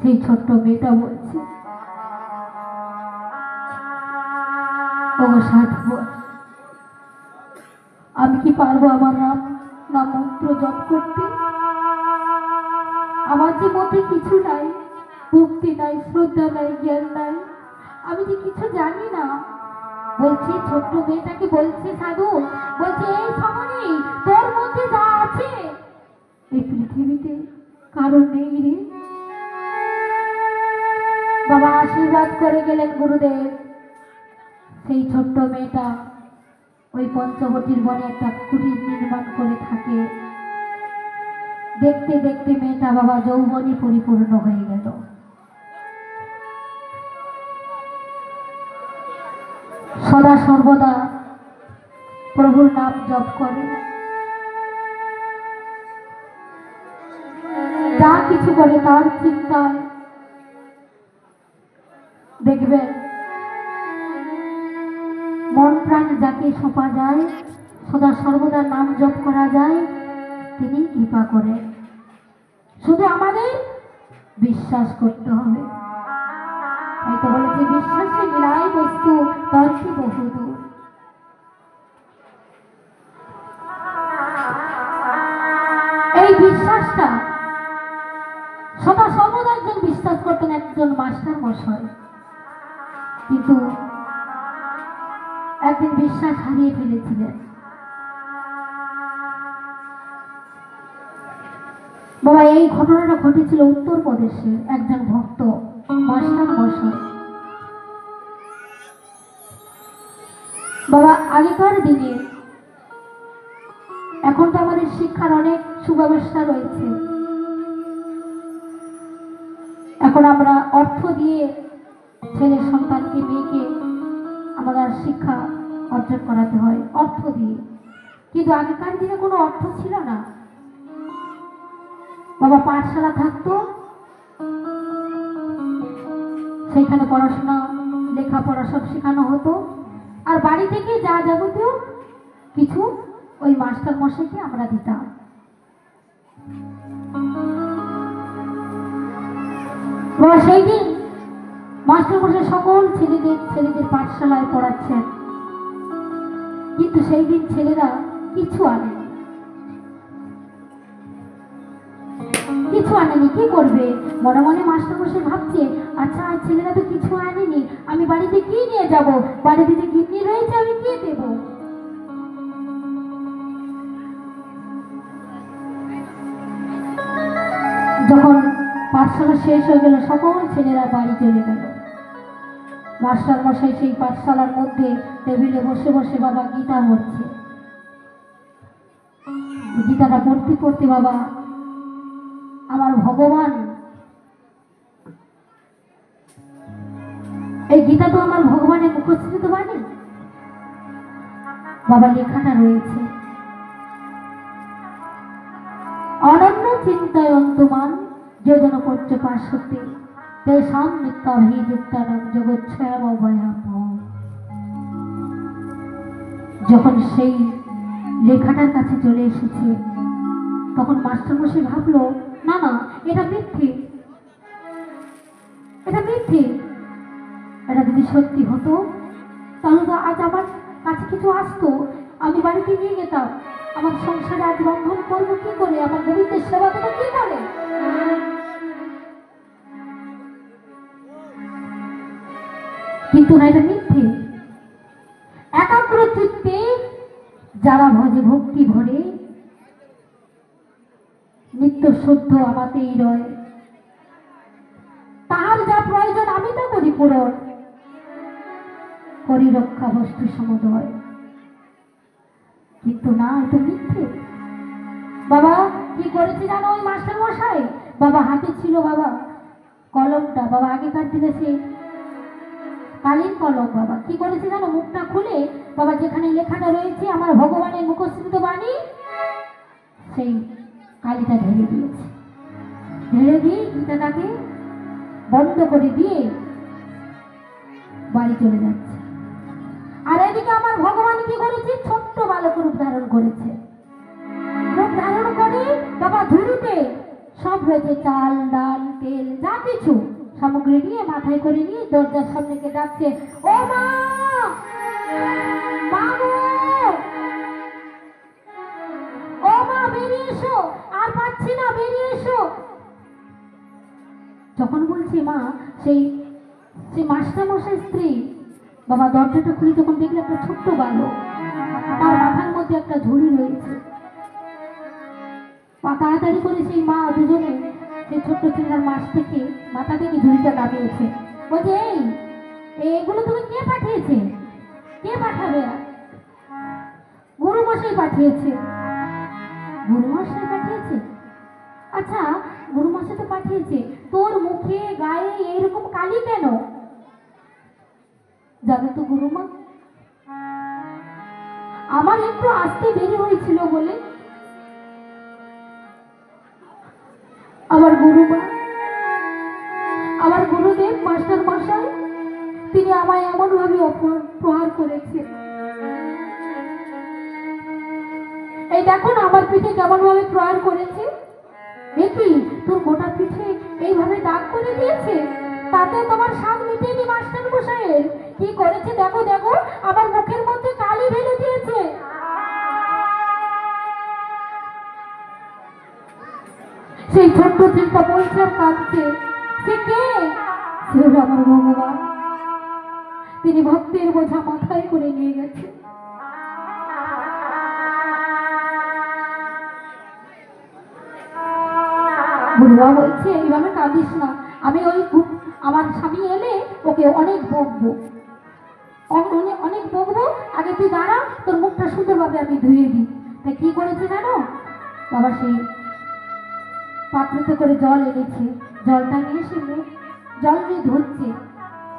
সেই ছোট্ট মেয়েটা বলছে, ও সাধু, আমি কি পারবো আমার নাম মন্ত্র জপ করতে? আমার যে মধ্যে কিছু নাই, ভক্তি নাই, শ্রদ্ধা নাই, জ্ঞান নাই, আমি যে কিছু জানি না। বলছি, ছোট্ট মেয়েটাকে বলছে সাধু, বলছে, এই সমনি, তোর মধ্যে যা আছে এই পৃথিবীতে কারণ নেই রে। বাবা আশীর্বাদ করে গেলেন গুরুদেব। সেই ছোট্ট মেয়েটা ওই পঞ্চবটির বনে একটা কুটির নির্মাণ করে থাকে। দেখতে দেখতে মেয়েটা বাবা যৌবনে পরিপূর্ণ হয়ে গেল। সদা সর্বদা প্রভুর নাম জপ করে, যা কিছু করে তার চিন্তায় দেখবেন মন প্রাণ যাকে সঁপা যায়, সদা সর্বদা নাম জপ করা যায়, তিনি কৃপা করে। শুধু আমাদের বিশ্বাস করতে হবে। তাই তো বলে যে বিশ্বাসে মিলাই বস্তু তর্কে বহুদূর। এই বিশ্বাসটা সদা সর্বদা একজন বিশ্বাস করতেন, একজন মাস্টার মশাই। কিন্তু একদিন বিশ্বাস হারিয়ে ফেলেছিলেন। বাবা এই ঘটনাটা ঘটেছিল উত্তরপ্রদেশে। একজন ভক্ত মাস্টার মশাই, বাবা আগেকার দিনে, এখন তো আমাদের শিক্ষার অনেক সুব্যবস্থা রয়েছে। এখন আমরা অর্থ দিয়ে ছেলে সন্তানকে, মেয়েকে আমাদের শিক্ষা অর্জন করাতে হয় অর্থ দিয়ে। কিন্তু আগেকার দিনে কোনো অর্থ ছিল না বাবা। পাঠশালা থাকতো, সেইখানে পড়াশোনা, লেখাপড়া সব শেখানো হতো। আর বাড়ি থেকে যা যাবতীয় কিছু ওই মাস্টার মশাইকে আমরা দিতাম। সেই দিন মাস্টার মশাই সকল ছেলেদের পাঠশালায় পড়াচ্ছেন, কিন্তু সেই দিন ছেলেরা কিছু আনেনি। কি করবে? মনে মনে মাস্টার মশাই ভাবছে, আচ্ছা ছেলেরা তো কিছু আনেনি, আমি বাড়িতে কি নিয়ে যাব? বাড়িতে যে গিন্নি রয়েছে আমি কি দেব? যখন পাঠশালা শেষ হয়ে গেল, সকল ছেলেরা বাড়ি চলে গেল। মাস্টার মশাই সেই পাঠশালার মধ্যে টেবিলে বসে বসে বাবা গীতা পড়ছে। গীতাটা পড়তে পড়তে বাবা, আমার ভগবান, এই গীতা তো আমার ভগবানের মুখস্থিত বাণী। বাবা লেখাটা রয়েছে, অনন্য চিন্তায় অন্তমান যোজন করছ পার্শ্বতে তেষাম নিত্যাভিযুক্তানাম জগৎক্ষয়ম ভয়াবহ। যখন সেই লেখাটার কাছে চলে এসেছে, তখন মাস্টারমশাই ভাবলো, না না, এটা মিথ্যে, এটা মিথ্যে। এটা যদি সত্যি হতো তাহলে তো আজ আমার কাছে কিছু আসতো, আমি বাড়িতে নিয়ে যেতাম। আমার সংসারে আজ রন্ধন করবো কি করে? আমার গোবিন্দের সেবা দেবো কি করে? কিন্তু না, এটা মিথ্যে। একাগ্র চিত্তে যারা ভজে ভক্তি ভরে, নিত্য শুদ্ধ আমাতেই রয়, তাহার যা প্রয়োজন আমি তা করি পূরণ, করি রক্ষা বস্তু সমুদয়। কিন্তু না, এটা মিথ্যে। বাবা কি করেছে জানো ওই মাস্টার মশাই? বাবা হাতে ছিল বাবা কলমটা, বাবা আগেকার দিনে সে কালীন কলম। বাবা কি করেছে জানো? মুখটা খুলে বাবা যেখানে লেখাটা রয়েছে আমার ভগবানের মুখস্থিত বাণী, সেই কালিটা ঢেলে দিয়েছে। ঢেলে দিয়ে গীতাটাকে বন্ধ করে দিয়ে বাড়ি চলে যাচ্ছে। আর এদিকে আমার ভগবান কি করেছে? ছোট্ট বালক রূপ ধারণ করেছে। রূপ ধারণ করে বাবা ঝুড়িতে সব রয়েছে চাল ডাল তেল যা কিছু সামগ্রী নিয়ে মাথায় করে নিয়ে দরজার সামনে গিয়ে ডাকছে, ও মা, মা গো! ও মা, বেরিয়ে এসো, আর পাচ্ছি না, বেরিয়ে এসো। যখন বলছি মা, সেই সেই মাস্টারমশাই স্ত্রী বাবা দরজাটা খুলে যখন দেখলে একটা ছোট্ট বালক, তার মাথার মধ্যে একটা ঝুড়ি রয়েছে। তাড়াতাড়ি করে সেই মা দুজনে সেই ছোট্ট ছেলের মাথা থেকে ঝুড়িটা নামিয়েছে। বলছে, এগুলো তুমি কে পাঠিয়েছে? কে পাঠাবে? গুরুমশাই পাঠিয়েছে। গুরুমশাই পাঠিয়েছে? আচ্ছা, গুরুমশাই তো পাঠিয়েছে, তোর মুখে গায়ে এইরকম কালি কেন? জানো তো গুরুমা, আমার একটু আসতে দেরি হয়েছিল বলে আমার গুরুমা, আমার গুরুদেব মাস্টার মশাই, তিনি আমায় এমন ভাবে প্রহার করেছে। এই দেখো না আমার পিঠে কেমন ভাবে প্রহার করেছে। দেখি তোর গোটা পিঠে এইভাবে দাগ করে দিয়েছে, তাতে তোমার স্বাদ মিটেনি মাস্টার মশাইয়ের। কি করেছে দেখো, দেখো আমার মুখের মধ্যে কালি ঢেলে দিয়েছে। সেই ছোট্ট ছেলেটা বলছে আর কাঁদছে। সে কে? সে হলো আমার ভগবান। তিনি ভক্তের বোঝা মাথায় করে নিয়ে গেছে। গুরুমা বলছে, এইভাবে কাঁদিস না, আমি আমার স্বামী এলে ওকে অনেক বকবো, অনেক বকবো। আগে তুই দাঁড়া, তোর মুখটা সুন্দরভাবে আমি ধুয়ে দিই। তা কি করেছে জানো বাবা, সেই পাত্রতে করে জল এনেছে, জলটা নিয়ে সে জল নিয়ে ধুচ্ছে,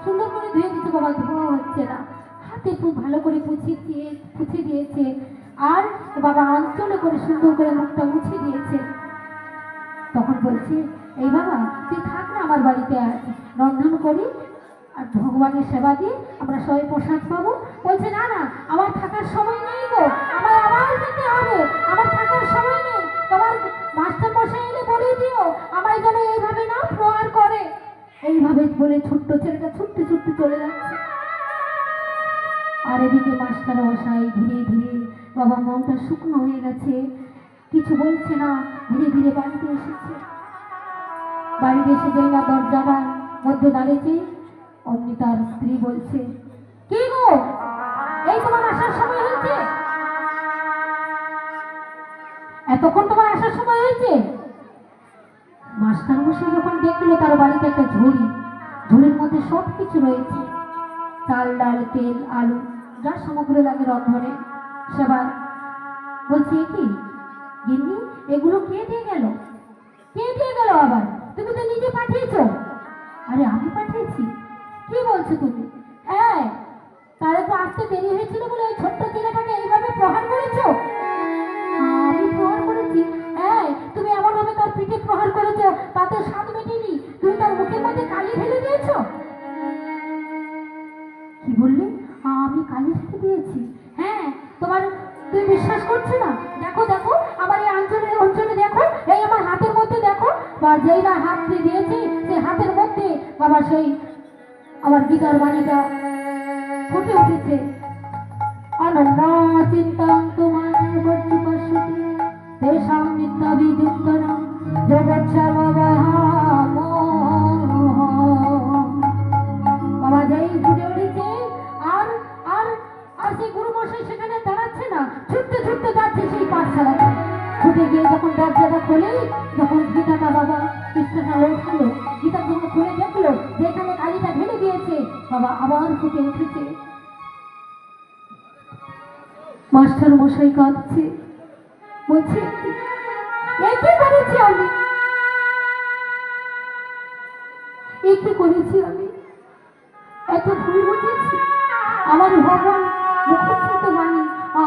সুন্দর করে ধুয়ে দিচ্ছে বাবা, ধোয়া হচ্ছে না। হাতে খুব ভালো করে পুছে দিয়েছে, আর বাবা আঞ্চলে করে সুন্দর করে মুখটা মুছে দিয়েছে। তখন বলছি, এই বাবা তুই থাক না আমার বাড়িতে, আজ রন্ধন করি আর ভগবানের সেবা দিয়ে আমরা সবাই প্রসাদ পাবো। বলছে, না না, আমার থাকার সময় নেই গো, আমার আবার যেতে হবে, আমার থাকার সময় নেই। তোমার মাস্টার মশাই এলে বলে দিও আমায় যেন এইভাবে না প্রহার করে। এইভাবে বলে ছোট্ট ছেলেটা ছুটতে ছুটতে চলে যাচ্ছে। আর এদিকে মাস্টার মশাই ধীরে ধীরে বাবা মনটা শুকনো হয়ে গেছে, কিছু বলছে না, ধীরে ধীরে বাড়িতে এসেছে। বাড়িতে এসে যাই না দরজার মধ্যে দাঁড়িয়েছে, অমনি তার স্ত্রী বলছে, কি গো, এই তোমার আসার সময় হয়েছে? এতক্ষণ তোমার আসার সময় হয়েছে? মাস্টার মশাই যখন দেখলো তার বাড়িতে একটা ঝুড়ির মধ্যে সব কিছু রয়েছে, চাল ডাল তেল আলু যা সামগ্রী লাগে রন্ধনে সেবার। বলছি, কি গিন্নি, এগুলো কে দিয়ে গেল? কে দিয়ে গেল আবার? তুমি তো নিজে পাঠিয়েছো। আরে আমি পাঠিয়েছি? কি বলছো তুমি? হ্যাঁ, তাহলে তো আসতে দেরি হয়েছিল বলে ওই ছোট্ট ছেলেটাকে এইভাবে প্রহার করেছো? আমি প্রহার করেছি? হ্যাঁ, তুমি এমন ভাবে তার পিঠে প্রহার করেছো, তাতে স্বাদ মেটেনি, তুমি তার মুখের মধ্যে কালি ঢেলে দিয়েছো। কি বললে? আমি কালি ঢেলে দিয়েছি? হ্যাঁ, তুমি বিশ্বাস করছো না? দেখো দেখো আমার এই অঞ্চলে দেখো, এই আমার হাতের মধ্যে দেখো, বা যেই না হাত দিয়েছি সেই হাতের মধ্যে বাবা সেই আমার গীতার বাণীটা ফুটে উঠেছে। অনন্য চিন্তাং তোমার বর্তমাসতি তেষাং নিত্যাভিযুক্তনং জগৎসর্ববহাম। বাবা যেই ফুটে উঠেছে, আর আর আর সেই গুরুমশাই সেখানে দাঁড়াচ্ছে না, ছুটতে ছুটতে যাচ্ছে সেই পাঠশালাতে। ছুটে গিয়ে যখন দরজাটা খোলে, যখন গীতাটা বাবা কৃষ্ণটা ওঠালো, গীতা যখন খুলে দেখলো যেখানে কালিটা ঢেলে দিয়েছে, বাবা আবার ফুটে উঠেছে। মাস্টার মশাই কাঁদছে, বলছে, কি করেছি আমি? কি করেছি আমি? এত ভুল বুঝেছি? আমার ভগবান মুখস্থিত বাণী,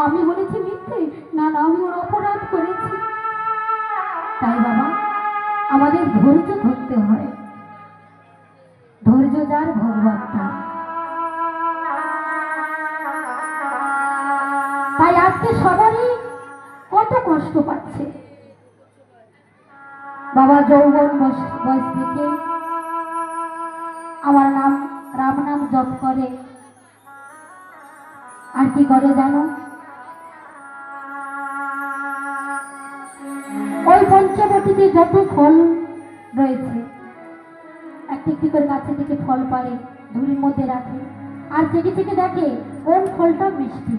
আমি বলেছি মিথ্যে? না না, আমি ওর অপরাধ করেছি। তাই বাবা আমাদের ধৈর্য ধরতে হয়, ধৈর্য যার ভগবান তার। তাই আজকে সবারই কত কষ্ট পাচ্ছে, বাবা যৌবন বয়স থেকে আমার নাম রাম নাম জপ করে। আর কি করে জানো? ওই পঞ্চবটিতে যত ফল রয়েছে একটি একটি করে গাছে থেকে ফল পারে, ঝুড়ির মধ্যে রাখে, আর চেকে চেকে দেখে কোন ফলটা মিষ্টি।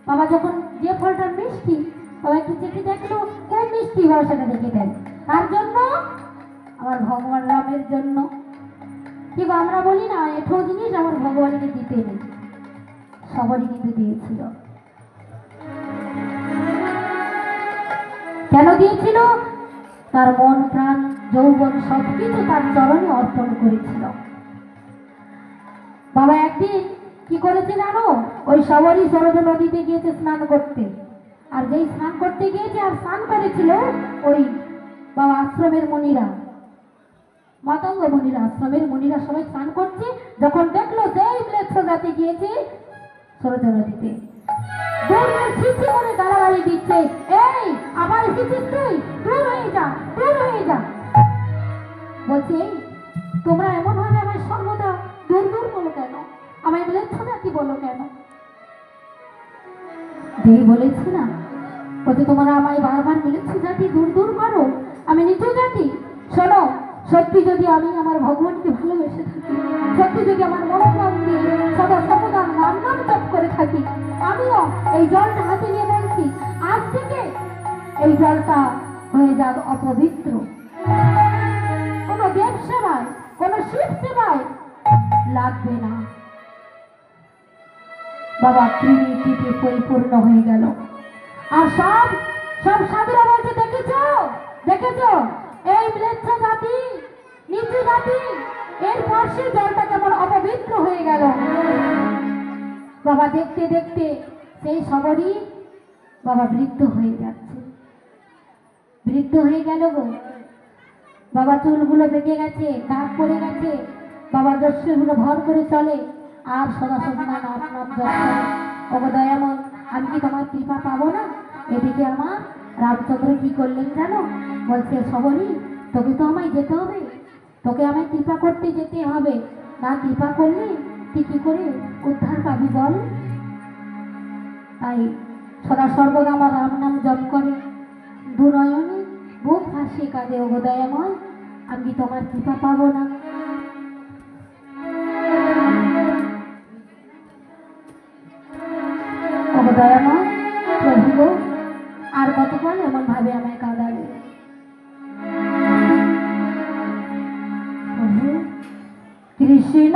বাবা যখন যে ফলটা মিষ্টি, বাবা একটু চেকে দেখলো কোন মিষ্টি, বাবা সেটা দেখে দেয়। তার জন্য আমার ভগবান রামের জন্য। কিন্তু আমরা বলি না এঠো জিনিস আমার ভগবানকে দিতে নেই, সবারই কিন্তু দিয়েছিল। কেন দিয়েছিল? তার মন প্রাণ যৌবন সবকিছু তার চরণে অর্পণ করেছিল। বাবা একদিন কি করেছে জানো? ওই সবারই সরজ নদীতে গিয়েছে স্নান করতে। আর যেই স্নান করতে গিয়েছে আর স্নান করেছিল ওই বাবা আশ্রমের মুনিরা, মাতঙ্গ মুনিরা, আশ্রমের মুনিরা সবাই স্নান করছে। যখন দেখলো সেই ম্লেচ্ছ জাতি গিয়েছে সরজ নদীতে, দূর ছিছি করে গালাগালি দিচ্ছে, এই আবার এসেছিস তুই, দূর হয়ে যা, দূর হয়ে যা। বলছে এই তোমরা এমন ভাবে আমার সর্বদা দূর দূর বলো কেন, আমায় ম্লেচ্ছ জাতি বলো কেন? যেই বলেছি না, বলছে তোমরা আমায় বারবার ম্লেচ্ছ জাতি দূর দূর করো, আমি নিচু জাতি। শোনো, সত্যি যদি আমি আমার ভগবানকে ভালোবেসে থাকি, সত্যি যদি আমার মন প্রাণ দিয়ে সদা সর্বদা নাম নাম জপ করে থাকি, আমিও এই জলটা হাতে নিয়ে বলছি আজ থেকে এই জলটা হয়ে যাক অপবিত্র। কোনো দেব সেবায়, কোনো শিব সেবায় লাগবে না। বাবা কৃমিটিতে পরিপূর্ণ হয়ে গেল। আর সব সব সাধুরা বলছে দেখেছো, দেখেছো এই ম্লেচ্ছ জাতি, নিচু জাতি, এরপর সে জলটা কেমন অপবিত্র হয়ে গেল। বাবা দেখতে দেখতে সেই সবরই বাবা বৃদ্ধ হয়ে যাচ্ছে, বৃদ্ধ হয়ে গেল গো। বাবা চুলগুলো বেঁকে গেছে, দাগ পড়ে গেছে, বাবা দর্শনগুলো ভর করে চলে, আর সদা সদা নাম নাম জপ করে। ওগো দয়াময়, আমি কি তোমার কৃপা পাবো না? এদিকে আমার রামচন্দ্র কি করলেন জানো? বলছে সবরই তোকে তো আমায় যেতে হবে, তোকে আমায় কৃপা করতে যেতে হবে, না কৃপা করলে তুই কি করে উদ্ধার পাবি বল? তাই সদা সর্বদা আমার রাম নাম জপ করে, দু নয়নে বুক ভাসিয়ে কাঁদে, ওগো দয়াময় আমি তোমার কৃপা পাবো না। ওগো দয়াময় প্রভু গো, আর কতক্ষণ এমন ভাবে আমায় কাঁদাবে? প্রভু কৃষ্ণ